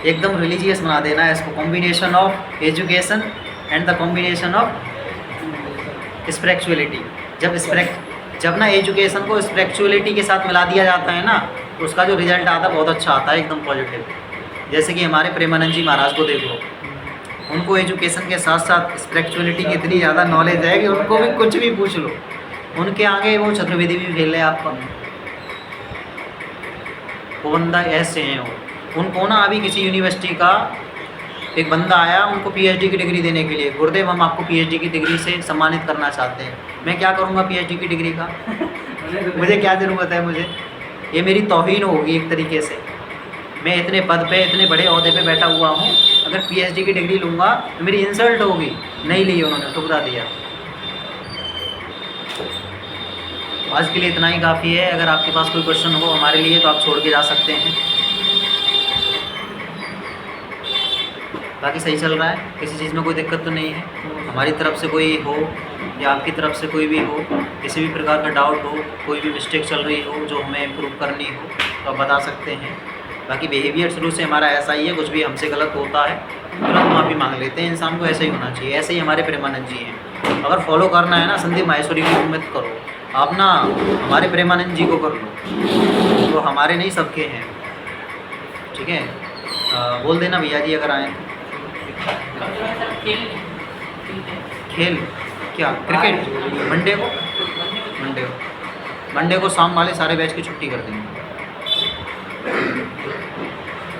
[SPEAKER 1] एकदम रिलीजियस बना देना है इसको, combination of education and the combination of spirituality. जब ना एजुकेशन को स्पिरिचुअलिटी के साथ मिला दिया जाता है ना, तो उसका जो रिजल्ट आता है बहुत अच्छा आता है, एकदम पॉजिटिव। जैसे कि हमारे प्रेमानंद जी महाराज को देख लो, उनको एजुकेशन के साथ साथ स्पिरिचुअलिटी की इतनी ज़्यादा नॉलेज है कि उनको भी कुछ भी पूछ लो, उनके आगे वो चतुर्वेदी भी फेल है आपका। वो बंदा ऐसे हैं उनको ना अभी किसी यूनिवर्सिटी का एक बंदा आया उनको पीएचडी की डिग्री देने के लिए, गुरुदेव हम आपको पीएचडी की डिग्री से सम्मानित करना चाहते हैं। मैं क्या करूँगा पीएचडी की डिग्री का मुझे क्या ज़रूरत है, मुझे ये मेरी तौहीन होगी एक तरीके से। मैं इतने पद पे इतने बड़े ओहदे पे बैठा हुआ हूँ, अगर पीएचडी की डिग्री लूँगा तो मेरी इंसल्ट होगी। नहीं ली उन्होंने, ठुकरा दिया। आज के लिए इतना ही काफ़ी है। अगर आपके पास कोई क्वेश्चन हो हमारे लिए तो आप छोड़ के जा सकते हैं। बाकी सही चल रहा है, किसी चीज़ में कोई दिक्कत तो नहीं है। हमारी तरफ से कोई हो या आपकी तरफ से कोई भी हो, किसी भी प्रकार का डाउट हो, कोई भी मिस्टेक चल रही हो जो हमें इम्प्रूव करनी हो तो आप बता सकते हैं। बाकी बिहेवियर शुरू से हमारा ऐसा ही है, कुछ भी हमसे गलत होता है तुरंत माफ़ी मांग लेते हैं। इंसान को ऐसा ही होना चाहिए, ऐसे ही हमारे प्रेमानंद जी हैं। अगर फॉलो करना है ना संदीप माहेश्वरी की उम्मीद करो, आप ना हमारे प्रेमानंद जी को कर लो, तो हमारे नहीं सबके हैं। ठीक है, बोल देना भैया जी अगर आए खेल क्या क्रिकेट मंडे को शाम वाले सारे बैच की छुट्टी कर देंगे,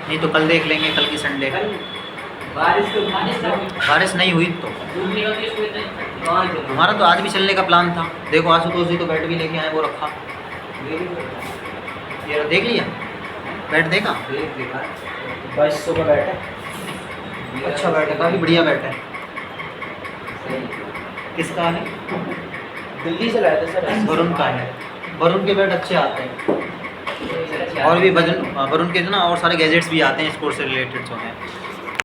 [SPEAKER 1] नहीं तो कल देख लेंगे, कल की संडे। बारिश नहीं हुई तो हमारा तो आज भी चलने का प्लान था। देखो आशुतोष जी तो बैट भी लेके आए, वो रखा, ये देख लिया बैट, देखा
[SPEAKER 3] 2200 का बैट है,
[SPEAKER 1] अच्छा बैट है, काफ़ी बढ़िया बैट है। किसका है?
[SPEAKER 3] दिल्ली से लाया था सर।
[SPEAKER 1] वरुण का है, वरुण के बैट अच्छे आते हैं। और भी वरुण के ना और सारे गैजेट्स भी आते हैं स्पोर्ट्स से रिलेटेड जो हैं।